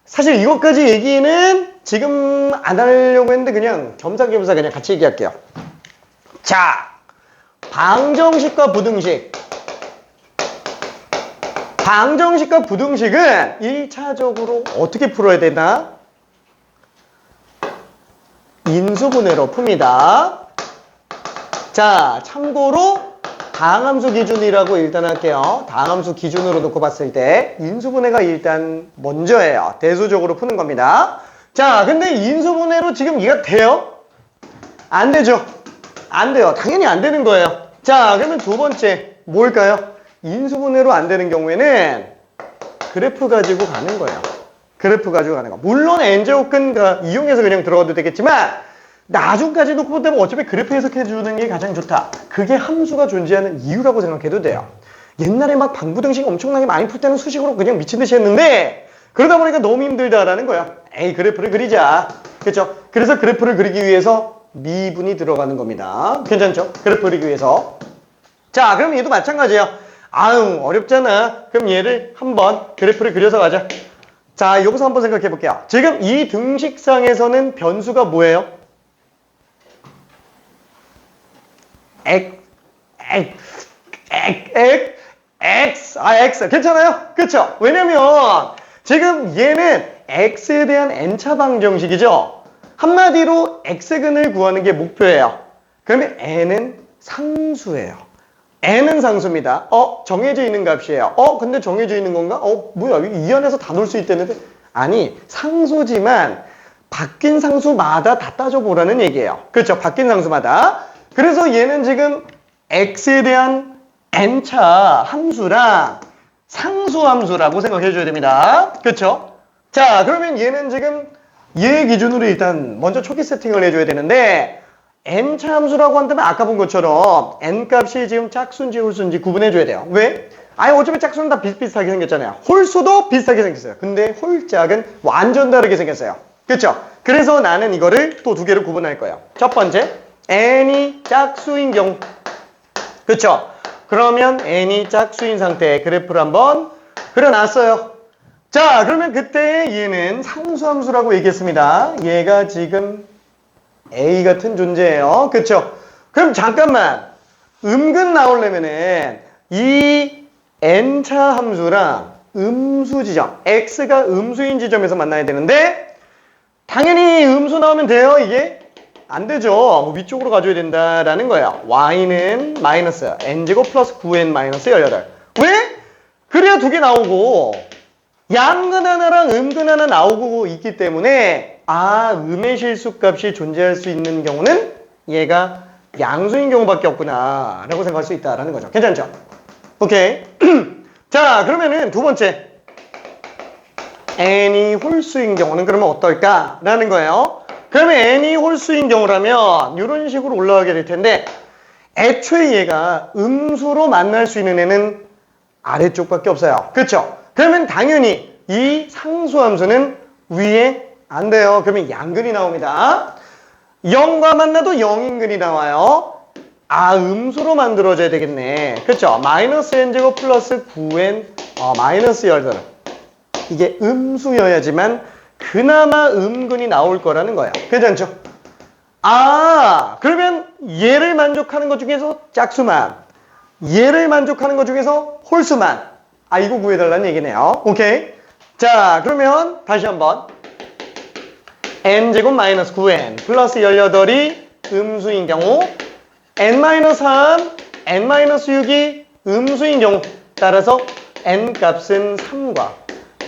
사실 이것까지 얘기는 지금 안 하려고 했는데 그냥 겸사겸사 그냥 같이 얘기할게요. 자, 방정식과 부등식. 방정식과 부등식은 1차적으로 어떻게 풀어야 되나? 인수분해로 풉니다. 자, 참고로 다항함수 기준이라고 일단 할게요. 다항함수 기준으로 놓고 봤을 때 인수분해가 일단 먼저예요. 대수적으로 푸는 겁니다. 자, 근데 인수분해로 지금 이가 돼요? 안 되죠? 안 돼요. 당연히 안 되는 거예요. 자, 그러면 두 번째 뭘까요? 인수분해로 안 되는 경우에는 그래프 가지고 가는 거예요. 그래프 가지고 가는 거. 물론 n제곱근 이용해서 그냥 들어가도 되겠지만 나중까지 놓고 본다면 어차피 그래프 해석해 주는 게 가장 좋다. 그게 함수가 존재하는 이유라고 생각해도 돼요. 옛날에 막 방부등식 엄청나게 많이 풀 때는 수식으로 그냥 미친 듯이 했는데 그러다 보니까 너무 힘들다라는 거야. 에이, 그래프를 그리자. 그렇죠? 그래서 그래프를 그리기 위해서 미분이 들어가는 겁니다. 괜찮죠? 그래프 그리기 위해서. 자, 그럼 얘도 마찬가지예요. 어렵잖아. 그럼 얘를 한번 그래프를 그려서 가자. 자, 여기서 한번 생각해 볼게요. 지금 이 등식상에서는 변수가 뭐예요? X. 괜찮아요? 그쵸? 왜냐면 지금 얘는 X에 대한 N차 방정식이죠? 한마디로 X근을 구하는 게 목표예요. 그러면 N은 상수예요. N은 상수입니다. 정해져 있는 값이에요. 근데 정해져 있는 건가? 뭐야, 이 안에서 다 넣을 수 있다는데? 아니, 상수지만 바뀐 상수마다 다 따져보라는 얘기예요. 그렇죠? 바뀐 상수마다. 그래서 얘는 지금 X에 대한 N차 함수랑 상수함수라고 생각해 줘야 됩니다. 그렇죠? 자, 그러면 얘는 지금 얘 기준으로 일단 먼저 초기 세팅을 해줘야 되는데 N차 함수라고 한다면 아까 본 것처럼 N값이 지금 짝수인지 홀수인지 구분해 줘야 돼요. 왜? 아니 어차피 짝수는 다 비슷비슷하게 생겼잖아요. 홀수도 비슷하게 생겼어요. 근데 홀짝은 완전 다르게 생겼어요. 그렇죠? 그래서 나는 이거를 또 두 개로 구분할 거예요. 첫 번째, N이 짝수인 경우. 그렇죠? 그러면 N이 짝수인 상태의 그래프를 한번 그려놨어요. 자, 그러면 그때 얘는 상수함수라고 얘기했습니다. 얘가 지금 A 같은 존재예요. 그렇죠? 그럼 잠깐만. 음근 나오려면은 이 N차 함수랑 음수 지점, X가 음수인 지점에서 만나야 되는데 당연히 음수 나오면 돼요, 이게? 안 되죠. 뭐 위쪽으로 가줘야 된다라는 거예요. Y는 마이너스 N제곱 플러스 9N 마이너스 18. 왜? 그래야 두 개 나오고 양근 하나랑 음근 하나 나오고 있기 때문에 음의 실수값이 존재할 수 있는 경우는 얘가 양수인 경우밖에 없구나 라고 생각할 수 있다라는 거죠. 괜찮죠? 오케이. 자, 그러면은 두 번째 N이 홀수인 경우는 그러면 어떨까? 라는 거예요. 그러면 N이 홀수인 경우라면 이런 식으로 올라가게 될 텐데 애초에 얘가 음수로 만날 수 있는 애는 아래쪽밖에 없어요. 그렇죠? 그러면 당연히 이 상수함수는 위에 안 돼요. 그러면 양근이 나옵니다. 0과 만나도 0인근이 나와요. 음수로 만들어져야 되겠네. 그렇죠? 마이너스 n제곱 플러스 9n 마이너스 18. 이게 음수여야지만 그나마 음근이 나올 거라는 거예요. 괜찮죠? 그러면 얘를 만족하는 것 중에서 짝수만, 얘를 만족하는 것 중에서 홀수만. 이거 구해달라는 얘기네요. 오케이. 자, 그러면 다시 한번 n제곱 마이너스 9n 플러스 18이 음수인 경우 n-3, n-6이 음수인 경우 따라서 n 값은 3과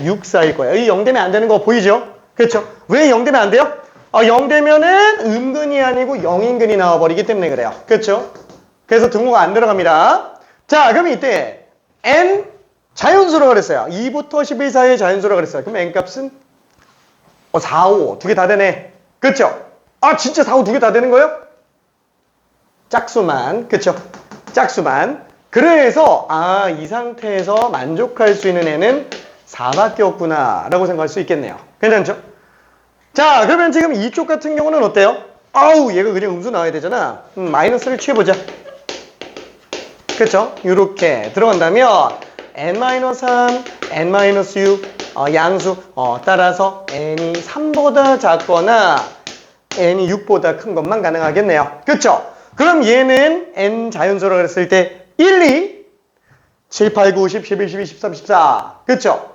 6 사이일 거예요. 이 0 되면 안 되는 거 보이죠? 그렇죠? 왜 0 되면 안 돼요? 0 되면은 음근이 아니고 0인근이 나와버리기 때문에 그래요. 그렇죠? 그래서 등호가 안 들어갑니다. 자, 그럼 이때 n 자연수로 그랬어요. 2부터 11 사이의 자연수로 그랬어요. 그럼 n 값은 4, 5 두 개 다 되네. 그렇죠? 진짜 4, 5 두 개 다 되는 거예요? 짝수만. 그렇죠? 짝수만. 그래서 이 상태에서 만족할 수 있는 애는 4밖에 없구나 라고 생각할 수 있겠네요. 괜찮죠? 자, 그러면 지금 이쪽 같은 경우는 어때요? 얘가 그냥 음수 나와야 되잖아. 마이너스를 취해보자. 그렇죠? 이렇게 들어간다면 n-3, n-6 양수 따라서 n이 3보다 작거나 n이 6보다 큰 것만 가능하겠네요. 그렇죠? 그럼 얘는 n 자연수라고 했을 때 1, 2, 7, 8, 9, 10, 11, 12, 13, 14. 그렇죠?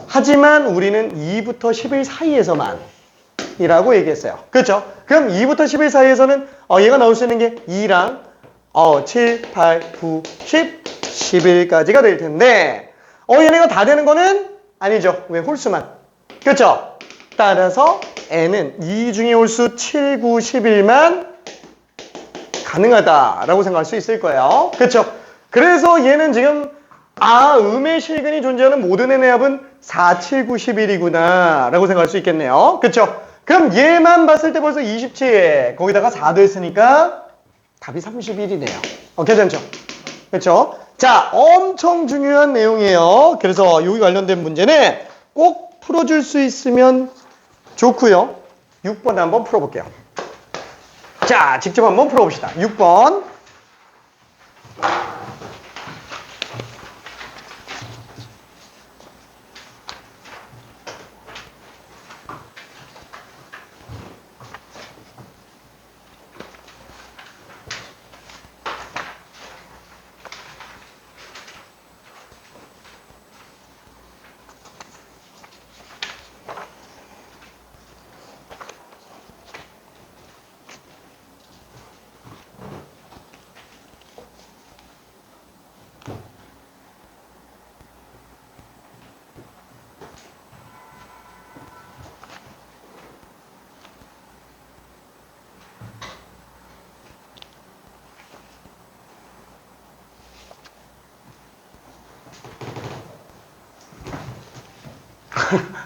하지만 우리는 2부터 11 사이에서만 이라고 얘기했어요. 그렇죠? 그럼 2부터 11 사이에서는 얘가 나올 수 있는 게 2랑 7, 8, 9, 10, 11까지가 될 텐데 얘네가 다 되는 거는 아니죠. 왜? 홀수만. 그렇죠? 따라서 n은 2 중에 홀수 7, 9, 11만 가능하다라고 생각할 수 있을 거예요. 그렇죠? 그래서 얘는 지금 음의 실근이 존재하는 모든 n의 합은 4, 7, 9, 11이구나 라고 생각할 수 있겠네요. 그렇죠? 그럼 얘만 봤을 때 벌써 27 거기다가 4도 했으니까 답이 31이네요. 괜찮죠? 그렇죠? 자, 엄청 중요한 내용이에요. 그래서 여기 관련된 문제는 꼭 풀어줄 수 있으면 좋고요. 6번 한번 풀어볼게요. 자, 직접 한번 풀어봅시다. 6번.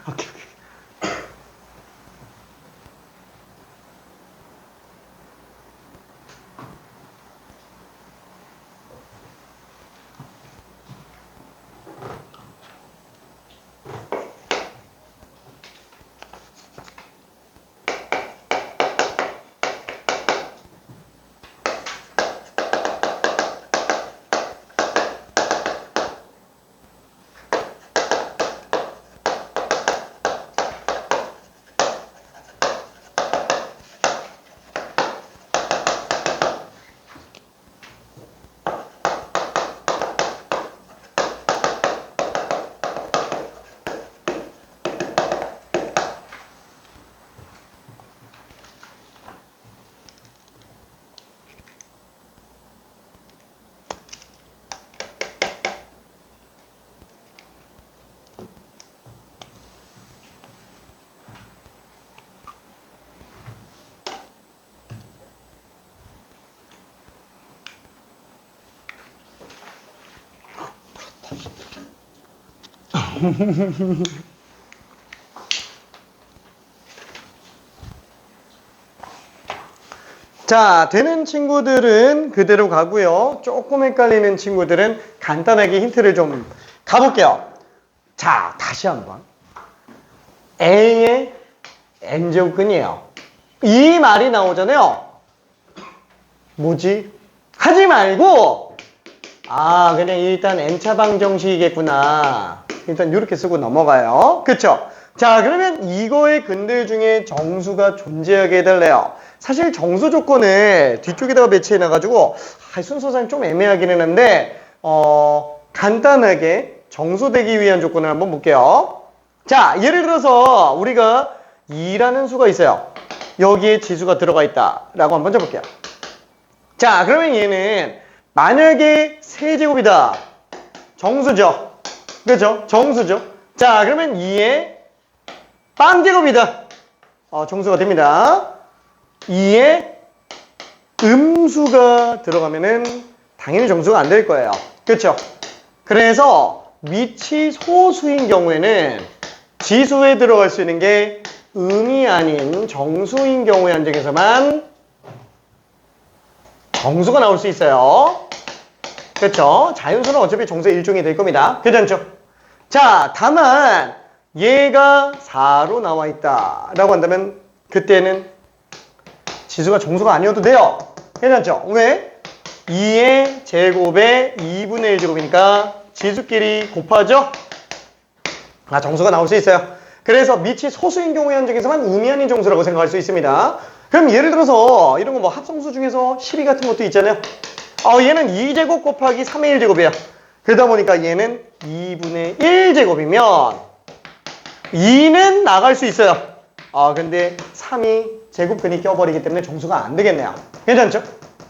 오케이. 자, 되는 친구들은 그대로 가고요. 조금 헷갈리는 친구들은 간단하게 힌트를 좀 가볼게요. 자, 다시 한번. A의 n제곱근이에요. 이 말이 나오잖아요. 뭐지? 하지 말고 그냥 일단 n차 방정식이겠구나. 일단 이렇게 쓰고 넘어가요. 그쵸? 자, 그러면 이거의 근들 중에 정수가 존재하게 해달래요. 사실 정수 조건을 뒤쪽에다가 배치해놔가지고 순서상 좀 애매하긴 했는데 간단하게 정수되기 위한 조건을 한번 볼게요. 자, 예를 들어서 우리가 2라는 수가 있어요. 여기에 지수가 들어가 있다 라고 한번 해볼게요. 자, 그러면 얘는 만약에 세제곱이다. 정수죠. 그렇죠? 정수죠. 자, 그러면 2의 빵제곱이다. 정수가 됩니다. 2의 음수가 들어가면은 당연히 정수가 안 될 거예요. 그렇죠? 그래서 밑이 소수인 경우에는 지수에 들어갈 수 있는 게 음이 아닌 정수인 경우에 한정해서만 정수가 나올 수 있어요. 그렇죠? 자연수는 어차피 정수의 일종이 될 겁니다. 괜찮죠? 자, 다만 얘가 4로 나와 있다 라고 한다면 그때는 지수가 정수가 아니어도 돼요. 괜찮죠? 왜? 2의 제곱에 2분의 1 제곱이니까 지수끼리 곱하죠? 정수가 나올 수 있어요. 그래서 밑이 소수인 경우의 한정에서만 음이 아닌 정수라고 생각할 수 있습니다. 그럼 예를 들어서 이런 거 뭐 합성수 중에서 12 같은 것도 있잖아요. 얘는 2제곱 곱하기 3의 1제곱이야. 그러다 보니까 얘는 2분의 1제곱이면 2는 나갈 수 있어요. 근데 3이 제곱근이 껴버리기 때문에 정수가 안 되겠네요. 괜찮죠?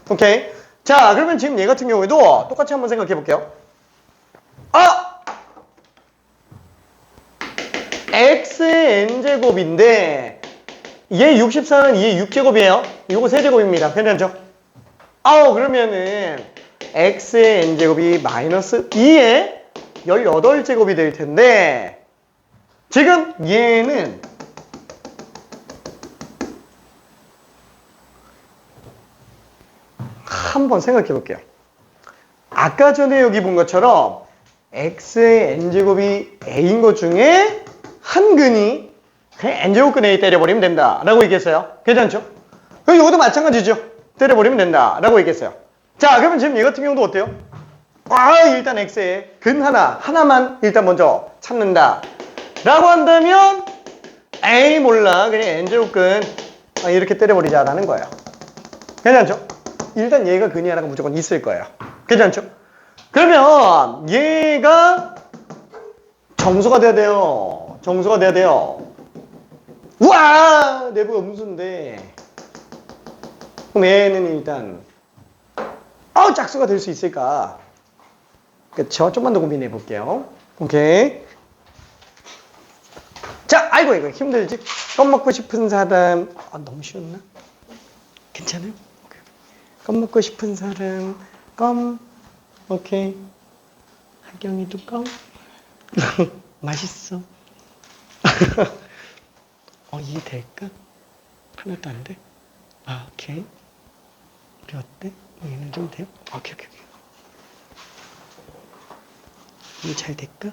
오케이. 자, 그러면 지금 얘 같은 경우에도 똑같이 한번 생각해 볼게요. x의 n제곱인데 얘 64는 2의 6제곱이에요. 이거 세제곱입니다. 괜찮죠? 그러면은 x의 n제곱이 마이너스 2의 18제곱이 될 텐데 지금 얘는 한번 생각해 볼게요. 아까 전에 여기 본 것처럼 x의 n제곱이 a인 것 중에 한 근이 그냥 n제곱근 a 때려버리면 된다 라고 얘기했어요. 괜찮죠? 그럼 이것도 마찬가지죠. 때려버리면 된다 라고 얘기했어요. 자, 그러면 지금 얘 같은 경우도 어때요? 일단 x의 근 하나만 일단 먼저 찾는다 라고 한다면 에이 몰라 그냥 n제곱근 이렇게 때려버리자 라는 거예요. 괜찮죠? 일단 얘가 근이 하나가 무조건 있을 거예요. 괜찮죠? 그러면 얘가 정수가 돼야 돼요. 정수가 돼야 돼요. 우와! 내부 음수인데 그럼 얘는 일단 짝수가 될 수 있을까? 그쵸? 좀만 더 고민해 볼게요. 오케이. 자, 아이고 이거 힘들지? 껌 먹고 싶은 사람 너무 쉬웠나? 괜찮아요? 껌 먹고 싶은 사람 껌. 오케이. 하경이도 껌. 맛있어. 이해될까? 하나도 안 돼? 오케이. 우리 어때? 얘는 좀 돼요? 오케이. 이해 잘 될까?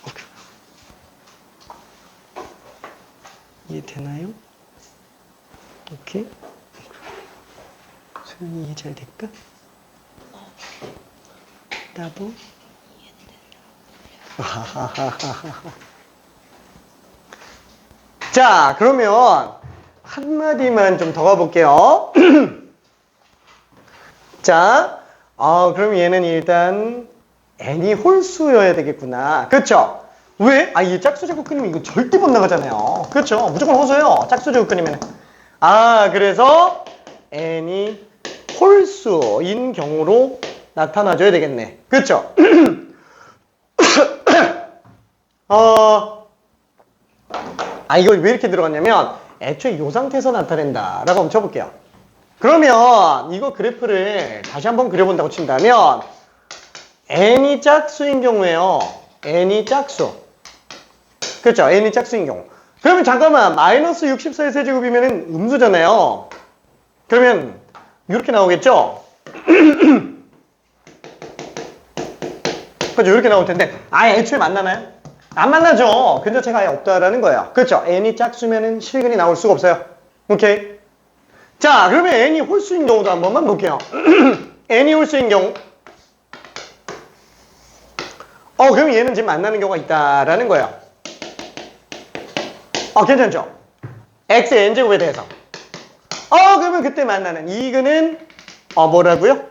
오케이. 이해되나요? 오케이. 소연이 이해 잘 될까? 나도? 자, 그러면 한마디만 좀 더 가볼게요. 자, 그럼 얘는 일단 n이 홀수여야 되겠구나. 그쵸? 왜? 이 짝수 제곱 끊이면 이거 절대 못 나가잖아요. 그쵸? 무조건 홀수예요. 짝수 제곱 끊이면. 그래서 n이 홀수인 경우로 나타나줘야 되겠네. 그쵸? 이걸 왜 이렇게 들어갔냐면 애초에 이 상태에서 나타낸다 라고 한번 쳐볼게요. 그러면 이거 그래프를 다시 한번 그려본다고 친다면 n이 짝수인 경우에요. n이 짝수. 그렇죠? n이 짝수인 경우. 그러면 잠깐만 마이너스 64의 세제곱이면 음수잖아요. 그러면 이렇게 나오겠죠? 그렇죠? 이렇게 나올 텐데 애초에 만나나요? 안 만나죠. 근접체가 아예 없다라는 거예요. 그렇죠? n이 짝수면은 실근이 나올 수가 없어요. 오케이. 자, 그러면 n이 홀수인 경우도 한 번만 볼게요. n이 홀수인 경우. 그럼 얘는 지금 만나는 경우가 있다라는 거예요. 괜찮죠? x의 n제곱에 대해서. 그러면 그때 만나는 이거는 뭐라고요?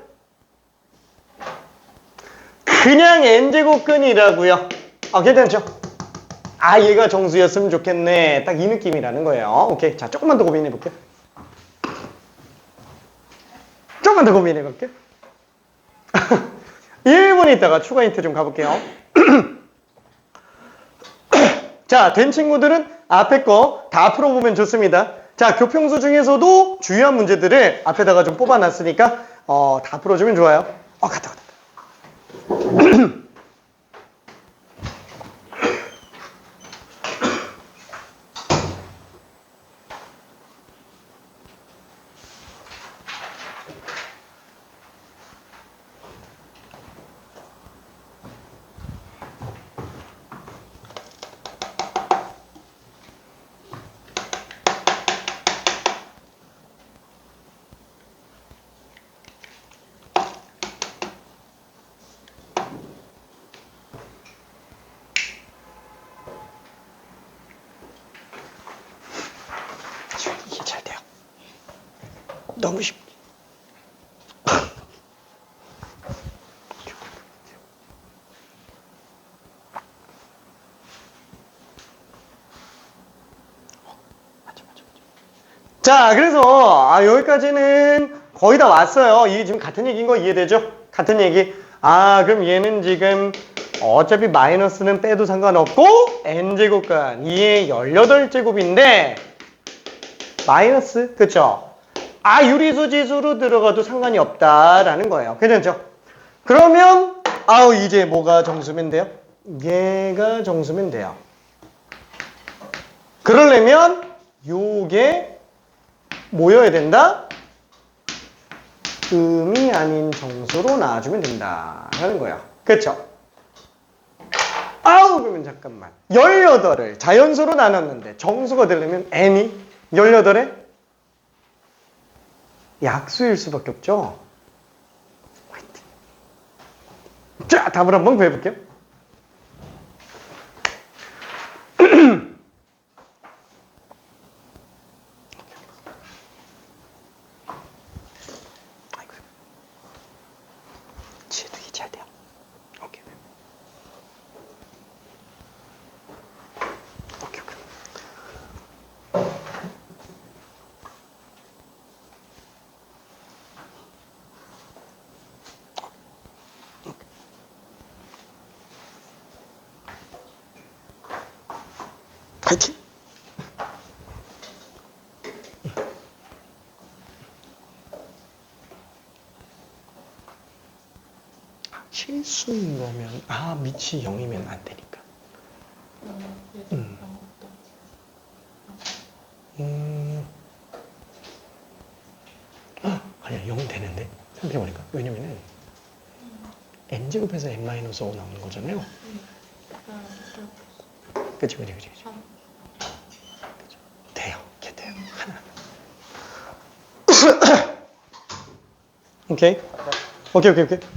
그냥 n제곱근이라고요. 괜찮죠? 얘가 정수였으면 좋겠네. 딱 이 느낌이라는 거예요. 오케이. 자, 조금만 더 고민해 볼게요. 조금만 더 고민해 볼게요. 1분 있다가 추가 힌트 좀 가볼게요. 자, 된 친구들은 앞에 거 다 풀어보면 좋습니다. 자, 교평수 중에서도 중요한 문제들을 앞에다가 좀 뽑아놨으니까 다 풀어주면 좋아요. 갔다. 이게 잘 돼요. 너무 쉽. 자, 그래서 여기까지는 거의 다 왔어요. 이게 지금 같은 얘기인 거 이해되죠? 같은 얘기. 그럼 얘는 지금 어차피 마이너스는 빼도 상관없고 n제곱간 2의 18제곱인데 마이너스, 그쵸? 유리수 지수로 들어가도 상관이 없다라는 거예요. 괜찮죠? 그러면 이제 뭐가 정수면 돼요? 얘가 정수면 돼요. 그러려면 요게 뭐여야 된다? 음이 아닌 정수로 나와주면 된다라는 거예요. 그쵸? 그러면 잠깐만. 18을 자연수로 나눴는데 정수가 되려면 n이 18에 약수일 수밖에 없죠. 화이팅. 자, 답을 한번 구해볼게요. 지혜도 잘 돼요. 오케이. 파이팅! 실수인 거면 밑이 0이면 안 되니까. 그러면은 n제곱에서 n-5 나오는 거잖아요. 그치. 돼요. 이렇게 돼요. 하나. 오케이.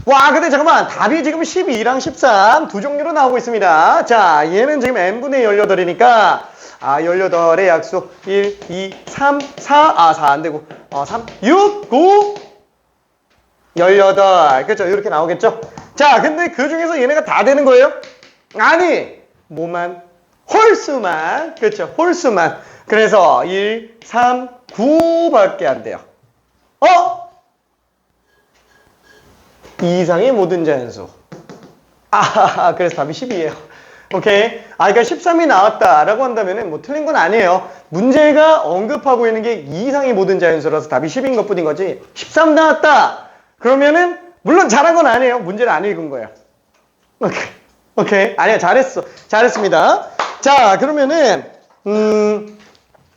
와, 근데 잠깐만. 답이 지금 12랑 13 두 종류로 나오고 있습니다. 자, 얘는 지금 n분의 18이니까 18의 약수 1, 2, 3, 4. 4 안 되고. 3, 6, 9, 18. 그렇죠? 이렇게 나오겠죠? 자, 근데 그 중에서 얘네가 다 되는 거예요? 아니, 뭐만? 홀수만. 그렇죠? 홀수만. 그래서 1, 3, 9밖에 안 돼요. 이상의 모든 자연수. 그래서 답이 10이에요. 오케이. 그러니까 13이 나왔다라고 한다면은 뭐 틀린 건 아니에요. 문제가 언급하고 있는 게 이상의 모든 자연수라서 답이 10인 것 뿐인 거지. 13 나왔다! 그러면은, 물론 잘한 건 아니에요. 문제를 안 읽은 거예요. 오케이. 아니야, 잘했습니다. 자, 그러면은,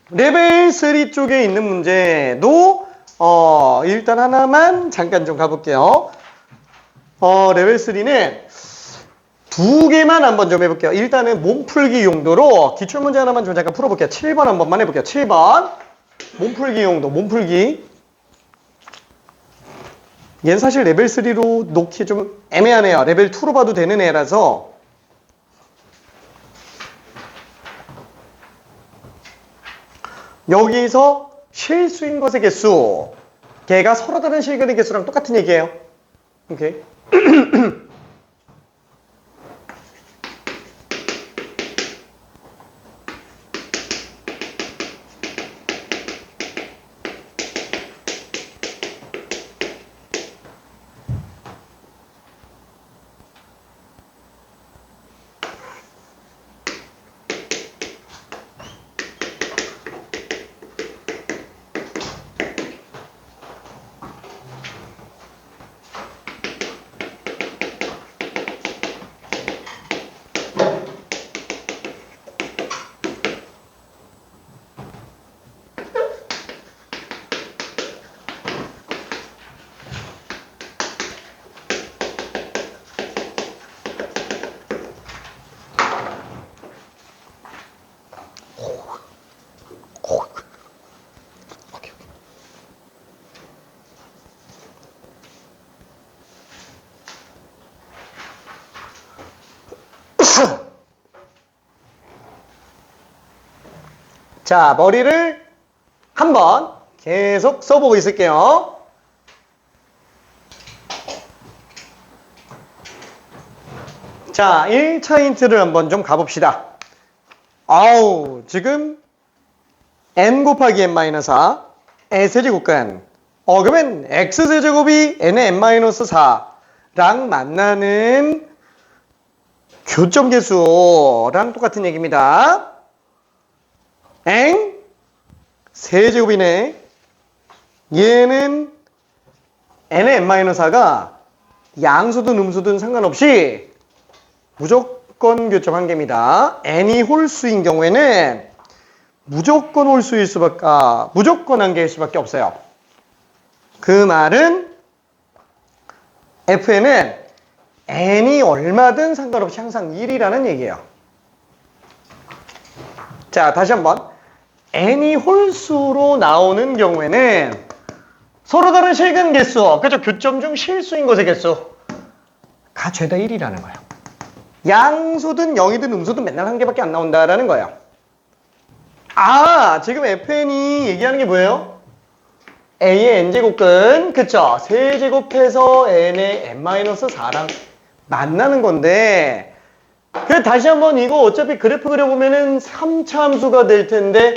레벨 3 쪽에 있는 문제도, 일단 하나만 잠깐 좀 가볼게요. 레벨 3는 두 개만 한번 좀 해볼게요. 일단은 몸풀기 용도로 기출문제 하나만 좀 잠깐 풀어볼게요. 7번 한 번만 해볼게요. 7번. 몸풀기 용도, 몸풀기. 얘는 사실 레벨 3로 놓기 좀 애매하네요. 레벨 2로 봐도 되는 애라서. 여기서 실수인 것의 개수. 걔가 서로 다른 실근의 개수랑 똑같은 얘기예요. 오케이. 자, 머리를 한번 계속 써보고 있을게요. 자, 1차 힌트를 한번 좀 가봅시다. 지금 n 곱하기 n-4, 의 세제곱근. 그러면 x세제곱이 n의 n-4랑 만나는 교점 개수랑 똑같은 얘기입니다. 엥? 세제곱이네. 얘는 n의 n-4가 양수든 음수든 상관없이 무조건 교점 한 개입니다. n이 홀수인 경우에는 무조건 홀수일 수밖에, 무조건 한 개일 수밖에 없어요. 그 말은 fn은 n이 얼마든 상관없이 항상 1이라는 얘기예요. 자, 다시 한번. n이 홀수로 나오는 경우에는 서로 다른 실근 개수, 그죠? 교점 중 실수인 것의 개수가 죄다 1이라는 거예요. 양수든 0이든 음수든 맨날 한 개밖에 안 나온다라는 거예요. 지금 fn이 얘기하는 게 뭐예요? a의 n제곱근, 그쵸? 세제곱해서 n의 n-4랑 만나는 건데, 다시 한번 이거 어차피 그래프 그려보면은 3차 함수가 될 텐데,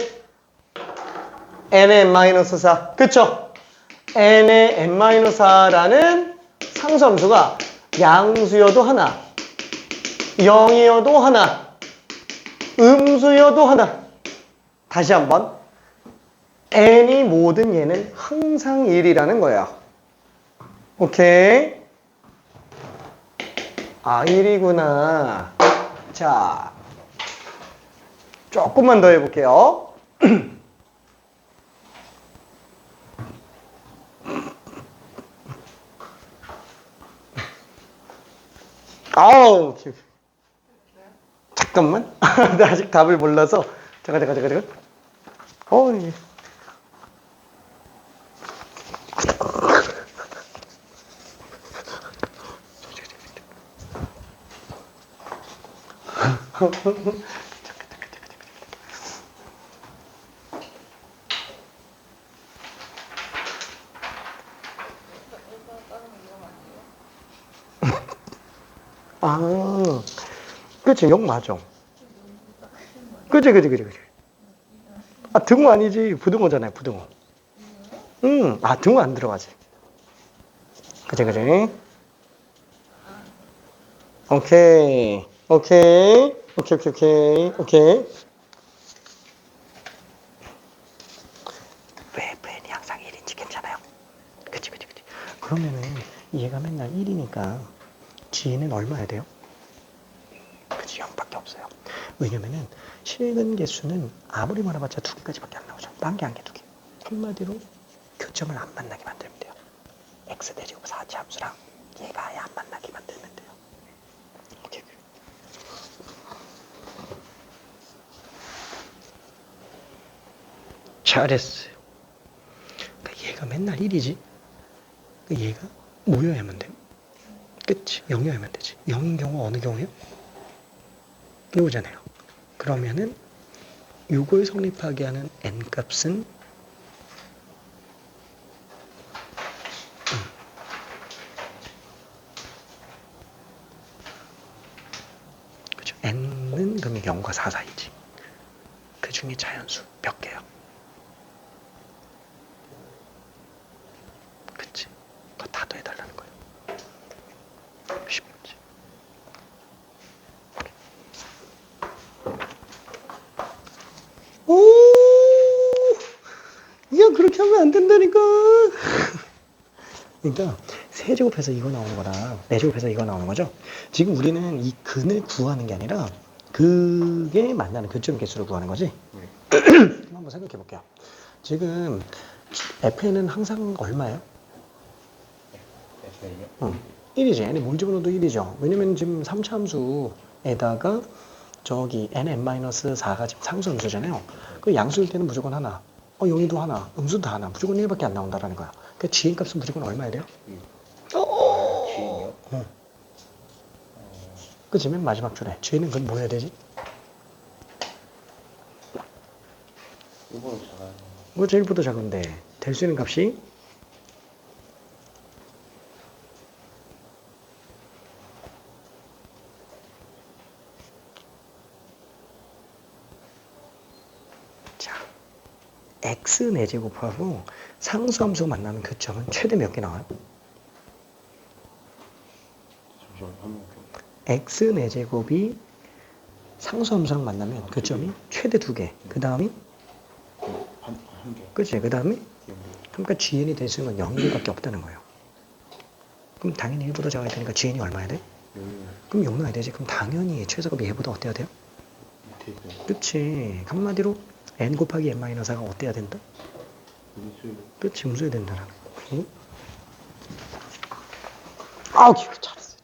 n의 n-4, 그쵸? n의 n-4라는 상수함수가 양수여도 하나, 0이어도 하나, 음수여도 하나. 다시 한번. n이 모든 얘는 항상 1이라는 거예요. 오케이. 1이구나. 자, 조금만 더 해볼게요. 아우, 오케이, 오케이. 잠깐만. 나 아직 답을 몰라서. 잠깐. 예. 아, 그치, 영 맞아. 그치. 아, 등호 아니지. 부등호잖아요, 부등호. 아, 등호 안 들어가지. 그치. 오케이. 왜 n이 항상 1인지 괜찮아요? 그치. 그러면은 얘가 맨날 1이니까 g는 얼마야 돼요? 그치, 0밖에 없어요. 왜냐면은 실근 개수는 아무리 말해봤자 2개까지밖에 안 나오죠. 빵개 한 개, 2개. 한마디로 교점을 안 만나게 만들면 돼요. x 대제곱 4차 함수랑 얘가 아예 안 만나게 만들면 돼요. 오케이. 잘했어요. 그러니까 얘가 맨날 1이지. 그러니까 얘가 뭐여야만 돼요? 그치, 0이어야만 되지. 0인 경우 어느 경우요? 요거잖아요. 그러면은 요걸 성립하게 하는 n값은 그죠? n은 그러면 0과 4 사이지. 그 중에 자연수 몇 개요? 그치? 그거 다 더해달라는 거예요. 10문제. 오! 야, 그렇게 하면 안 된다니까. 그러니까 세제곱해서 이거 나오는 거랑 네제곱해서 이거 나오는 거죠. 지금 우리는 이 근을 구하는 게 아니라 그게 만나는 교점 개수를 구하는 거지. 한번 생각해 볼게요. 지금 fn은 항상 얼마예요? fn이요? 1이지. n이 뭘 집어넣어도 1이죠. 왜냐면 지금 3차 함수에다가 저기 n-4가 지금 상수 함수잖아요. 그 양수일 때는 무조건 하나. 여기도 하나. 음수도 하나. 무조건 1밖에 안 나온다라는 거야. 그 gn 값은 무조건 얼마야 돼요? gn이요? 그치, 맨 마지막 줄에. g는 그럼 뭐 해야 되지? 이거보다 작아요. 이거 제일보다 작은데 될 수 있는 값이 자, x 4제곱하고 상수함수 만나는 교점은 최대 몇 개 나와요? x 4제곱이 상수함수랑 만나면 교점이 최대 2개. 그 다음이 한 개. 그치? 그 다음에 그러니까 GN이 될 수 있는 건 0일밖에 없다는 거예요. 그럼 당연히 1보다 작아야 되니까 GN이 얼마야 돼? 그럼 0 나야 되지. 그럼 당연히 최소값이 얘보다 어때야 돼요? 그치. 한마디로 n 곱하기 n-4가 어때야 된다? 그치, 음수야 된다라는 거. 응? 아우, 잘했어.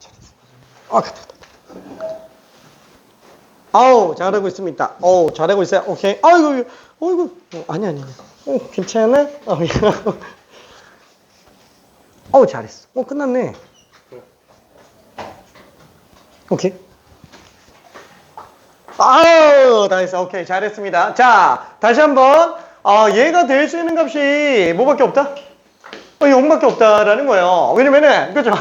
아우, 잘하고 있습니다. 잘하고 있어요. 오케이. 아이고. 아니. 괜찮아? 잘했어. 끝났네. 오케이. 아우, 다 했어. 오케이, 잘했습니다. 자, 다시 한번. 얘가 될 수 있는 값이 뭐밖에 없다? 0밖에 없다라는 거예요. 그죠?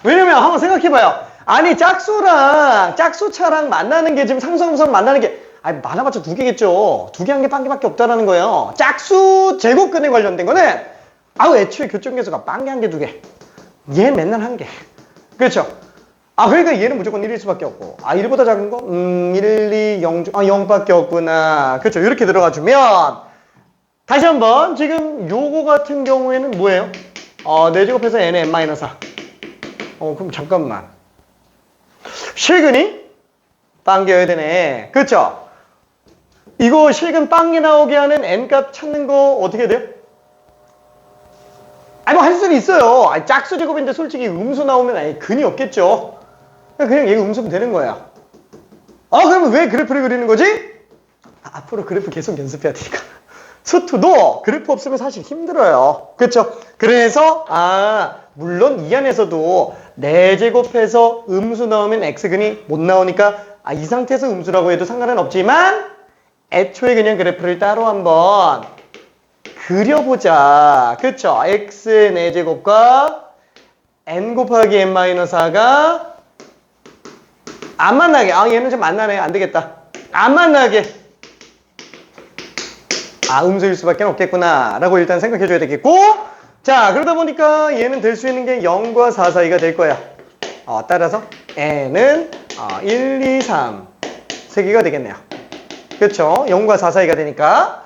왜냐면 한번 생각해봐요. 아니, 짝수차랑 만나는 게 지금 상수함수랑 만나는 게, 많아봤자 2개겠죠. 2개 한 개 한 개밖에 없다라는 거예요. 짝수 제곱근에 관련된 거는, 애초에 교점계수가 빵개 한 개, 2개. 얘는 맨날 한 개. 그렇죠? 그러니까 얘는 무조건 1일 수밖에 없고. 1보다 작은 거? 1, 2, 0, 0밖에 없구나. 그렇죠? 이렇게 들어가주면, 다시 한번, 지금 요거 같은 경우에는 뭐예요? 4제곱해서 n-4. 그럼 잠깐만. 실근이 빵개여야 되네. 그렇죠? 이거 실근 빵개 나오게 하는 n값 찾는 거 어떻게 돼요? 뭐 할 수는 있어요. 짝수 제곱인데 솔직히 음수 나오면 근이 없겠죠. 그냥 얘가 음수면 되는 거야. 그러면 왜 그래프를 그리는 거지? 앞으로 그래프 계속 연습해야 되니까. 수투도 그래프 없으면 사실 힘들어요. 그렇죠? 그래서 물론 이 안에서도 4제곱해서 음수 넣으면 x근이 못 나오니까 이 상태에서 음수라고 해도 상관은 없지만 애초에 그냥 그래프를 따로 한번 그려보자. 그쵸? x의 4제곱과 n 곱하기 n-4가 안 만나게. 얘는 좀 만나네. 안 되겠다. 안 만나게. 음수일 수밖에 없겠구나. 라고 일단 생각해 줘야 되겠고. 자, 그러다 보니까 얘는 될 수 있는 게 0과 4 사이가 될 거야. 따라서 n은 1, 2, 3. 3개가 되겠네요. 그쵸? 0과 4 사이가 되니까.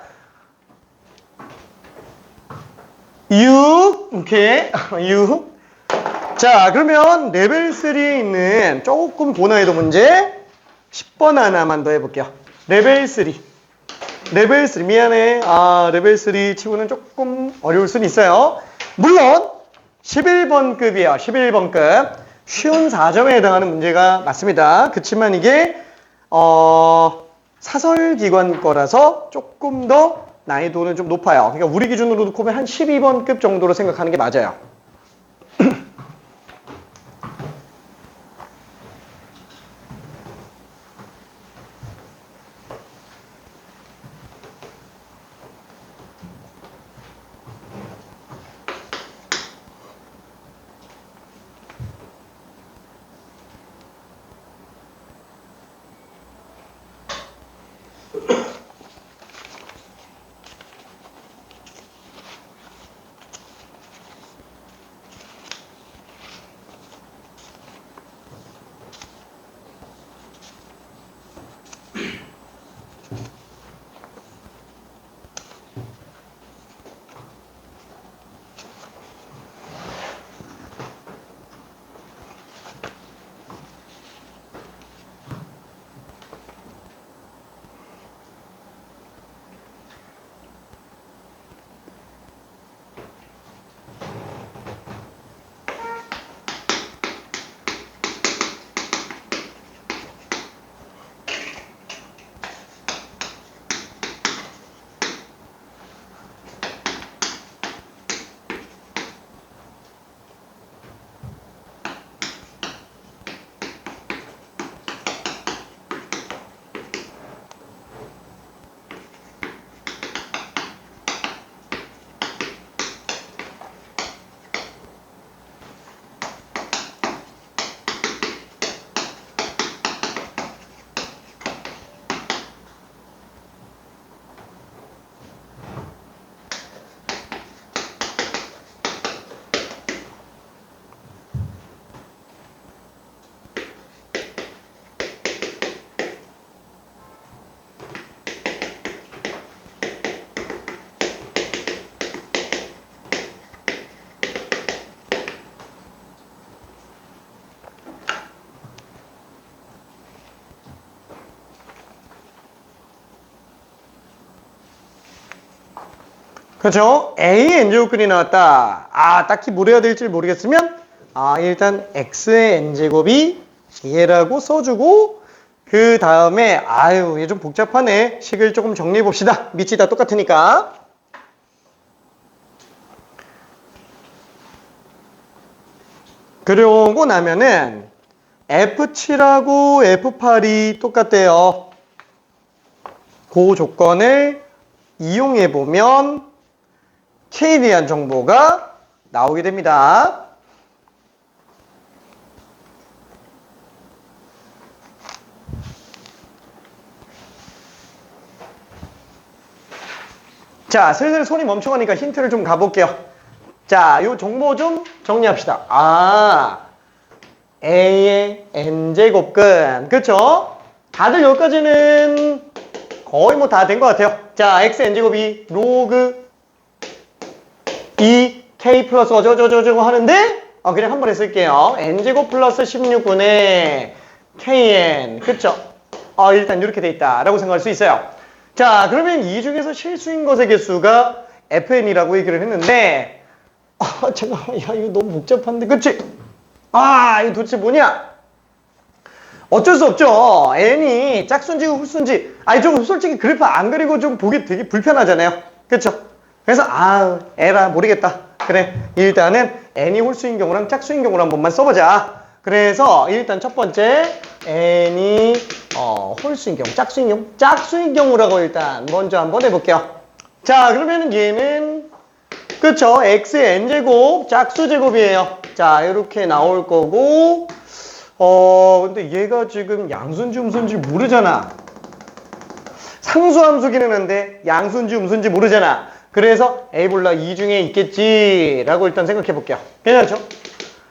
6. 오케이. 6. 자, 그러면 레벨 3에 있는 조금 고난이도 문제 10번 하나만 더 해볼게요. 레벨 3. 레벨 3 미안해. 레벨 3 치고는 조금 어려울 수는 있어요. 물론 11번급이에요. 11번급. 쉬운 4점에 해당하는 문제가 맞습니다. 그렇지만 이게 사설기관 거라서 조금 더 난이도는 좀 높아요. 그러니까 우리 기준으로 놓고 보면 한 12번급 정도로 생각하는 게 맞아요. 그렇죠? A의 n제곱근이 나왔다. 딱히 뭘 해야 될지 모르겠으면 일단 X의 n제곱이 얘라고 써주고 그 다음에 얘 좀 복잡하네. 식을 조금 정리해 봅시다. 밑이 다 똑같으니까. 그러고 나면은 F7하고 F8이 똑같대요. 그 조건을 이용해 보면 K에 대한 정보가 나오게 됩니다. 자, 슬슬 손이 멈춰가니까 힌트를 좀 가볼게요. 자, 요 정보 좀 정리합시다. A의 n제곱근. 그쵸? 다들 여기까지는 거의 뭐 다 된 것 같아요. 자, x n제곱이 로그 2 k 플러스 어쩌고저쩌고 하는데 그냥 한 번에 쓸게요. n제곱 플러스 16분의 kn. 그쵸? 일단 이렇게 돼 있다 라고 생각할 수 있어요. 자, 그러면 이 중에서 실수인 것의 개수가 fn이라고 얘기를 했는데 잠깐만, 이거 너무 복잡한데. 그치? 이거 도대체 뭐냐? 어쩔 수 없죠. n이 짝수인지 홀수인지. 아니, 좀 솔직히 그래프 안 그리고 좀 보기 되게 불편하잖아요. 그쵸? 그래서, 에라, 모르겠다. 그래. 일단은 n이 홀수인 경우랑 짝수인 경우를 한 번만 써보자. 그래서 일단 첫 번째, n이 홀수인 경우, 짝수인 경우라고 일단 먼저 한번 해볼게요. 자, 그러면은 얘는, 그쵸? x의 n제곱, 짝수제곱이에요. 자, 이렇게 나올 거고, 근데 얘가 지금 양수인지 음수인지 모르잖아. 상수함수기는 한데 양수인지 음수인지 모르잖아. 그래서 A 볼라 2 중에 있겠지 라고 일단 생각해 볼게요. 괜찮죠?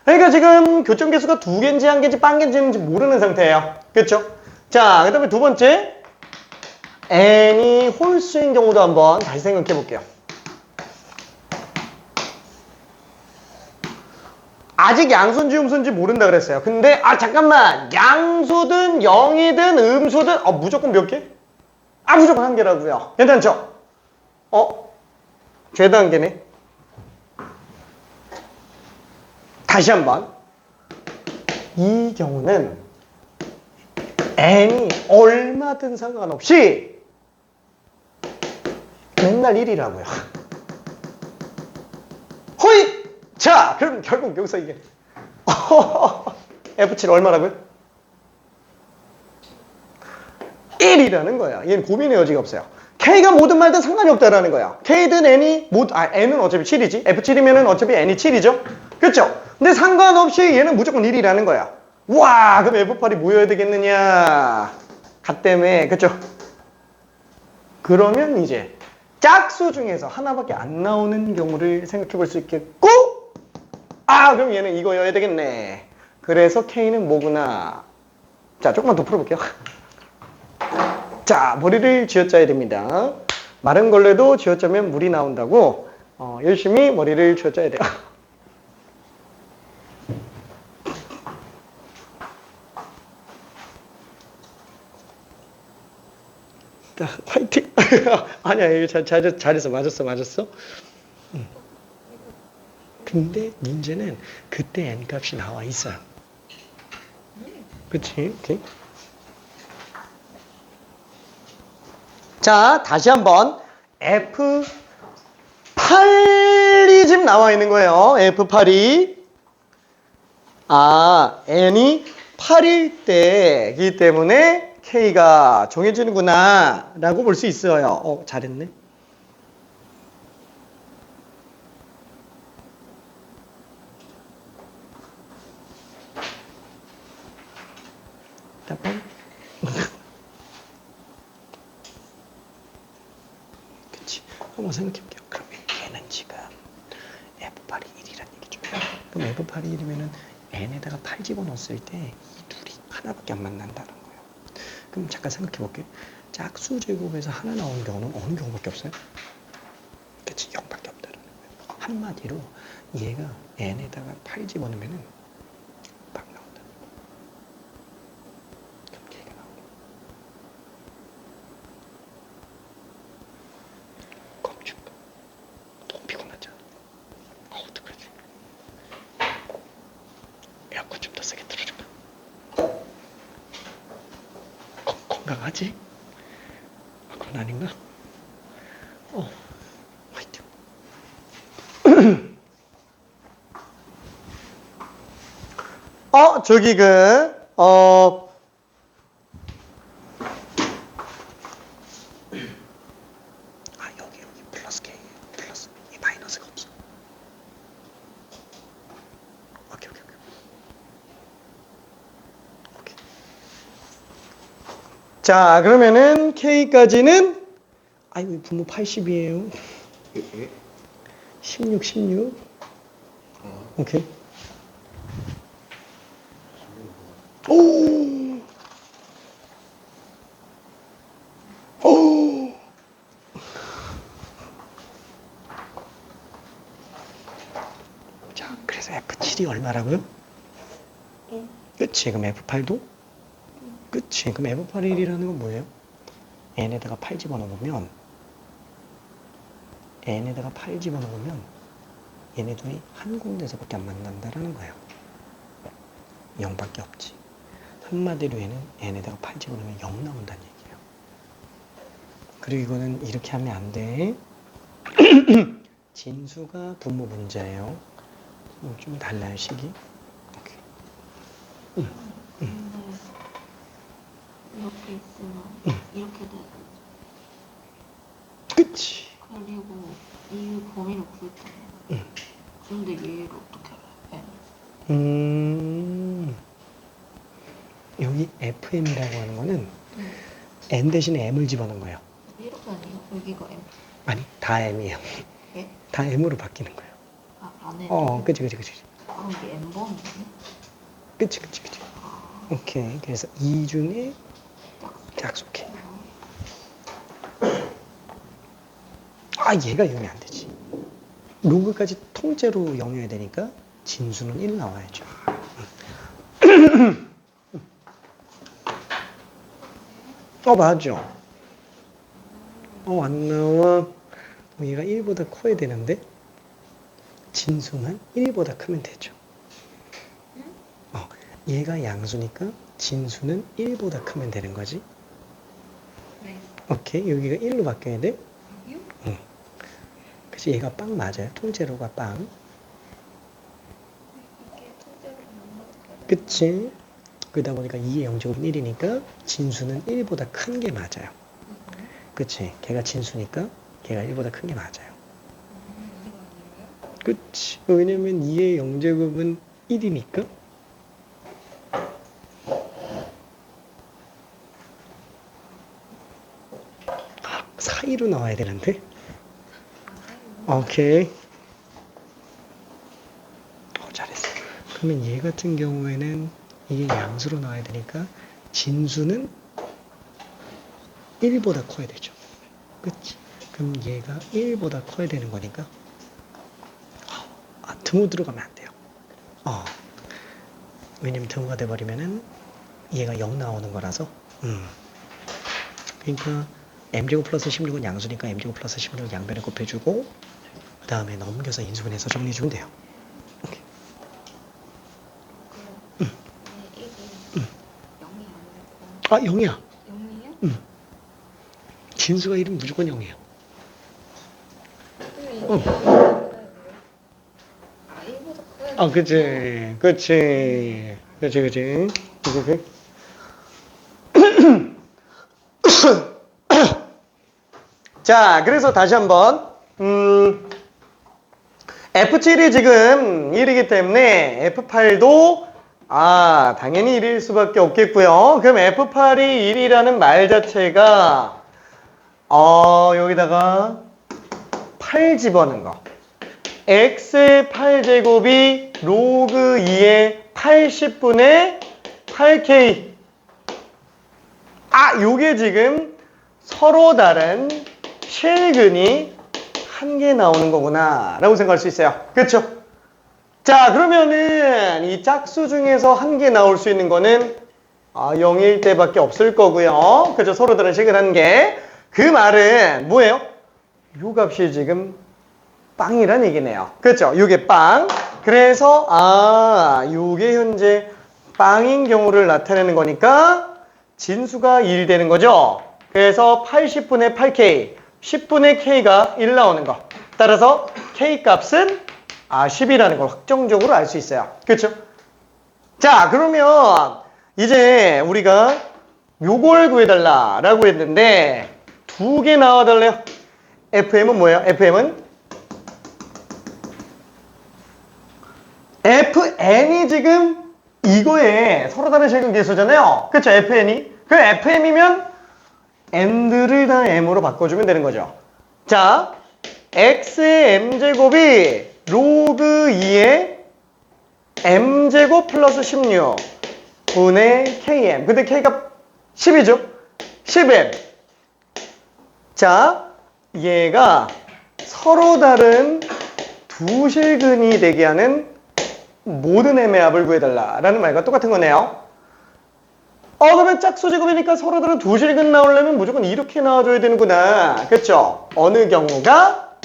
그러니까 지금 교점 개수가 2개인지 1개인지 빵개인지 모르는 상태예요. 그렇죠? 자, 그 다음에 두 번째, n이 홀수인 경우도 한번 다시 생각해 볼게요. 아직 양수인지 음수인지 모른다 그랬어요. 근데 잠깐만, 양수든 0이든 음수든 무조건 몇 개? 무조건 한 개라고요. 괜찮죠? 죄다 한 개네. 다시 한번. 이 경우는 n이 얼마든 상관없이 맨날 1이라고요. 호잇! 자, 그럼 결국 여기서 이게 F7 얼마라고요? 1이라는 거야. 얘는 고민의 여지가 없어요. K가 뭐든 말든 상관이 없다라는 거야. K든 N이 N은 어차피 7이지. F7이면은 어차피 N이 7이죠. 그렇죠? 근데 상관없이 얘는 무조건 1이라는 거야. 와, 그럼 F8이 뭐여야 되겠느냐? 같다며. 그렇죠? 그러면 이제 짝수 중에서 하나밖에 안 나오는 경우를 생각해 볼 수 있겠고, 그럼 얘는 이거여야 되겠네. 그래서 K는 뭐구나. 자, 조금만 더 풀어볼게요. 자, 머리를 쥐어짜야 됩니다. 마른 걸레도 쥐어짜면 물이 나온다고 열심히 머리를 쥐어짜야 돼요. 자, 화이팅! 아니야, 이거 잘했어. 맞았어. 근데 문제는 그때 n 값이 나와 있어요. 그치? 오케이. 자, 다시 한번 F8이 지금 나와 있는 거예요. F8이. n이 8일 때이기 때문에 K가 정해지는구나 라고 볼 수 있어요. 잘했네. 그치. 한번 생각해볼게요. 그럼 얘는 지금 F8이 1이란 얘기죠. 그럼 F8이 1이면은 n에다가 8 집어넣었을 때 이 둘이 하나밖에 안 만난다는 거예요. 그럼 잠깐 생각해볼게요. 짝수 제곱에서 하나 나오는 경우는 어느 경우밖에 없어요? 그치, 0밖에 없다는 거예요. 한마디로 얘가 n에다가 8 집어넣으면은 막 나온다. 그럼 얘가 나오고. 멈출까? 너무 피곤하지 않아? 어떡하지? 에어컨 좀 더 세게 틀어줄까? 건강하지? 그건 아닌가? 화이팅. 저기 여기 플러스 K 플러스 이 마이너스가 없어. 오케이. 자, 그러면은 K까지는 우리 분모 80이에요. 16. 오케이. 오. 자, 그래서 F7이 얼마라고요? 그치, 그럼 F8도? 그치, 그럼 F8이 1이라는 건 뭐예요? n에다가 8 집어넣으면 얘네 둘이 한 군데서밖에 안 만난다라는 거예요. 0밖에 없지. 한마디로 얘는 n에다가 8 집어넣으면 0 나온다는 얘기예요. 그리고 이거는 이렇게 하면 안 돼. 진수가 분모 분자예요. 좀 달라요, 식이. 오케이. 근데 이렇게 있으면 이렇게 돼. 그치. 그리고 이 범위를 구했잖아요. 근데 얘를 어떻게 알아요? 여기 fm이라고 하는 거는 n 대신에 m을 집어넣은 거예요. 이렇게 아니에요? 여기가 M. 아니, 다 m이에요. 예? 다 m으로 바뀌는 거예요. 아, 안에. 그치. 아, 이게 M 범위네? 그치. 오케이. 그래서 이 중에 짝수케. 얘가 0이 안 되지. 로그까지 통째로 0이어야 되니까 진수는 1 나와야죠. 맞죠? 안 나와. 얘가 1보다 커야 되는데 진수만 1보다 크면 되죠. 얘가 양수니까 진수는 1보다 크면 되는 거지. 네. 오케이. 여기가 1로 바뀌어야 돼. 여기요? 응. 그치, 얘가 빵 맞아요. 통째로가 빵. 이게 통째로 안 맞아요. 그치? 그러다 보니까 2의 0제곱은 1이니까 진수는 1보다 큰 게 맞아요. 그치? 걔가 진수니까 걔가 1보다 큰 게 맞아요. 이거 아니에요? 그치? 왜냐면 2의 0제곱은 1이니까. 사이로 나와야 되는데. 오케이. 잘했어. 그러면 얘 같은 경우에는 이게 양수로 나와야 되니까 진수는 1보다 커야 되죠. 그치? 그럼 얘가 1보다 커야 되는 거니까 등호 들어가면 안 돼요. 왜냐면 등호가 돼버리면은 얘가 0 나오는 거라서. 그러니까 m제곱 플러스 16은 양수니까 m제곱 플러스 16 양변에 곱해주고 그 다음에 넘겨서 인수분해서 정리해주면 돼요. 오케이. 그럼 이게 0이 아니고 0이야. 0이에요? 진수가 1은 무조건 0이에요. 그럼 이게 0보다 커야 돼요? 아, 1보다 커야 돼요? 그치. 자, 그래서 다시 한번 F7이 지금 1이기 때문에 F8도 당연히 1일 수밖에 없겠고요. 그럼 F8이 1이라는 말 자체가 여기다가 8 집어넣은 거. x의 8제곱이 로그 2의 80분의 8k. 요게 지금 서로 다른 실근이 한 개 나오는 거구나 라고 생각할 수 있어요. 그렇죠? 자, 그러면은 이 짝수 중에서 한 개 나올 수 있는 거는 0일 때밖에 없을 거고요. 그죠? 서로 다른 실근 한 개. 그 말은 뭐예요? 요 값이 지금 빵이란 얘기네요. 그렇죠? 요게 빵. 그래서 요게 현재 빵인 경우를 나타내는 거니까 진수가 1 되는 거죠. 그래서 80분의 8k, 10분의 k가 1 나오는 거. 따라서 k 값은 10이라는 걸 확정적으로 알 수 있어요. 그렇죠? 자, 그러면 이제 우리가 요걸 구해달라라고 했는데 두 개 나와달래요. fm은 뭐예요? fn이 지금 이거에 서로 다른 실근 계수잖아요. 그쵸? fn이. 그럼 fm이면 n들을 다 m으로 바꿔주면 되는 거죠. 자, x의 m제곱이 로그 2의 m제곱 플러스 16 분의 km. 근데 k가 10이죠? 10m. 자, 얘가 서로 다른 두 실근이 되게 하는 모든 m의 합을 구해달라라는 말과 똑같은 거네요. 그러면 짝수제곱이니까 서로 다른 두 실근 나오려면 무조건 이렇게 나와줘야 되는구나. 그쵸? 어느 경우가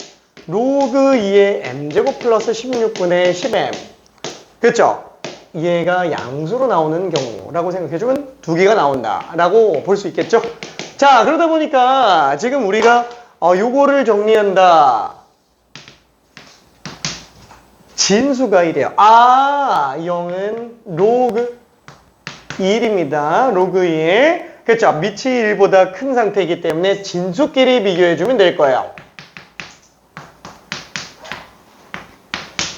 로그 2의 m제곱 플러스 16분의 10m. 그쵸? 얘가 양수로 나오는 경우라고 생각해주면 2개가 나온다라고 볼 수 있겠죠. 자, 그러다 보니까 지금 우리가 요거를 정리한다. 진수가 1이에요. 0은 로그 1입니다. 로그 1. 그렇죠. 밑이 1보다 큰 상태이기 때문에 진수끼리 비교해주면 될 거예요.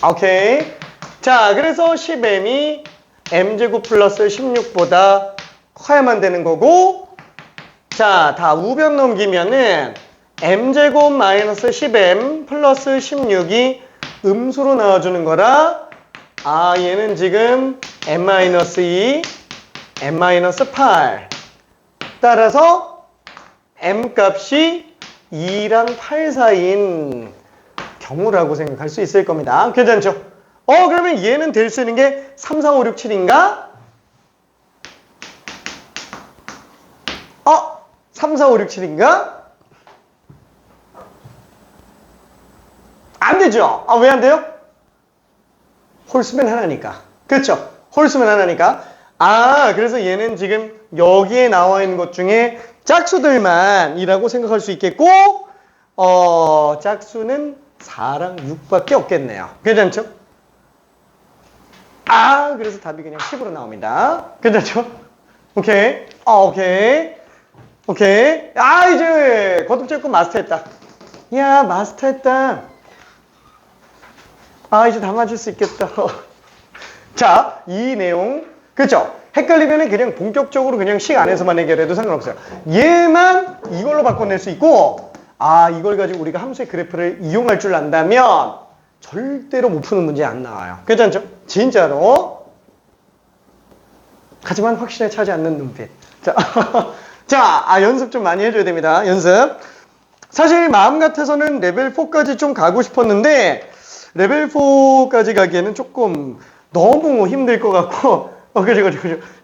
오케이. 자, 그래서 10m이 m제곱 플러스 16보다 커야만 되는 거고, 자, 다 우변 넘기면은 m제곱 마이너스 10m 플러스 16이 음수로 나와주는 거라, 얘는 지금 m-2, m-8. 따라서 m 값이 2랑 8 사이인 경우라고 생각할 수 있을 겁니다. 괜찮죠? 그러면 얘는 될 수 있는 게 3, 4, 5, 6, 7인가? 3, 4, 5, 6, 7인가? 안 되죠? 왜 안 돼요? 홀수면 하나니까. 그렇죠? 홀수면 하나니까. 그래서 얘는 지금 여기에 나와 있는 것 중에 짝수들만이라고 생각할 수 있겠고, 짝수는 4랑 6밖에 없겠네요. 괜찮죠? 그래서 답이 그냥 10으로 나옵니다. 괜찮죠? 오케이. 오케이. 오케이. 이제 거듭제곱 마스터했다. 야, 마스터했다. 이제 다 맞을 수 있겠다. 자, 이 내용. 그렇죠? 헷갈리면 그냥 본격적으로 그냥 식 안에서만 해결해도 상관없어요. 얘만 이걸로 바꿔낼 수 있고, 이걸 가지고 우리가 함수의 그래프를 이용할 줄 안다면 절대로 못 푸는 문제 안 나와요. 괜찮죠? 진짜로. 하지만 확신에 차지 않는 눈빛. 자, 연습 좀 많이 해줘야 됩니다. 연습. 사실 마음 같아서는 레벨 4까지 좀 가고 싶었는데 레벨 4까지 가기에는 조금 너무 힘들 것 같고, 그죠.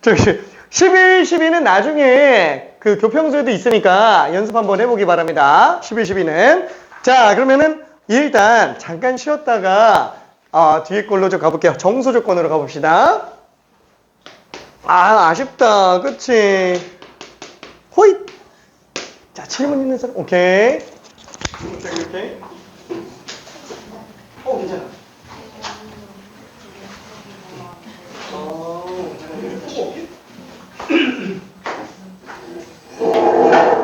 저기 11, 12는 나중에 그 교평소에도 있으니까 연습 한번 해보기 바랍니다. 11, 12는. 자, 그러면은 일단 잠깐 쉬었다가 뒤에 걸로 좀 가볼게요. 정수 조건으로 가봅시다. 아쉽다. 그치? 호잇! 자, 질문 있는 사람. 오케이. 오케이. 괜찮아.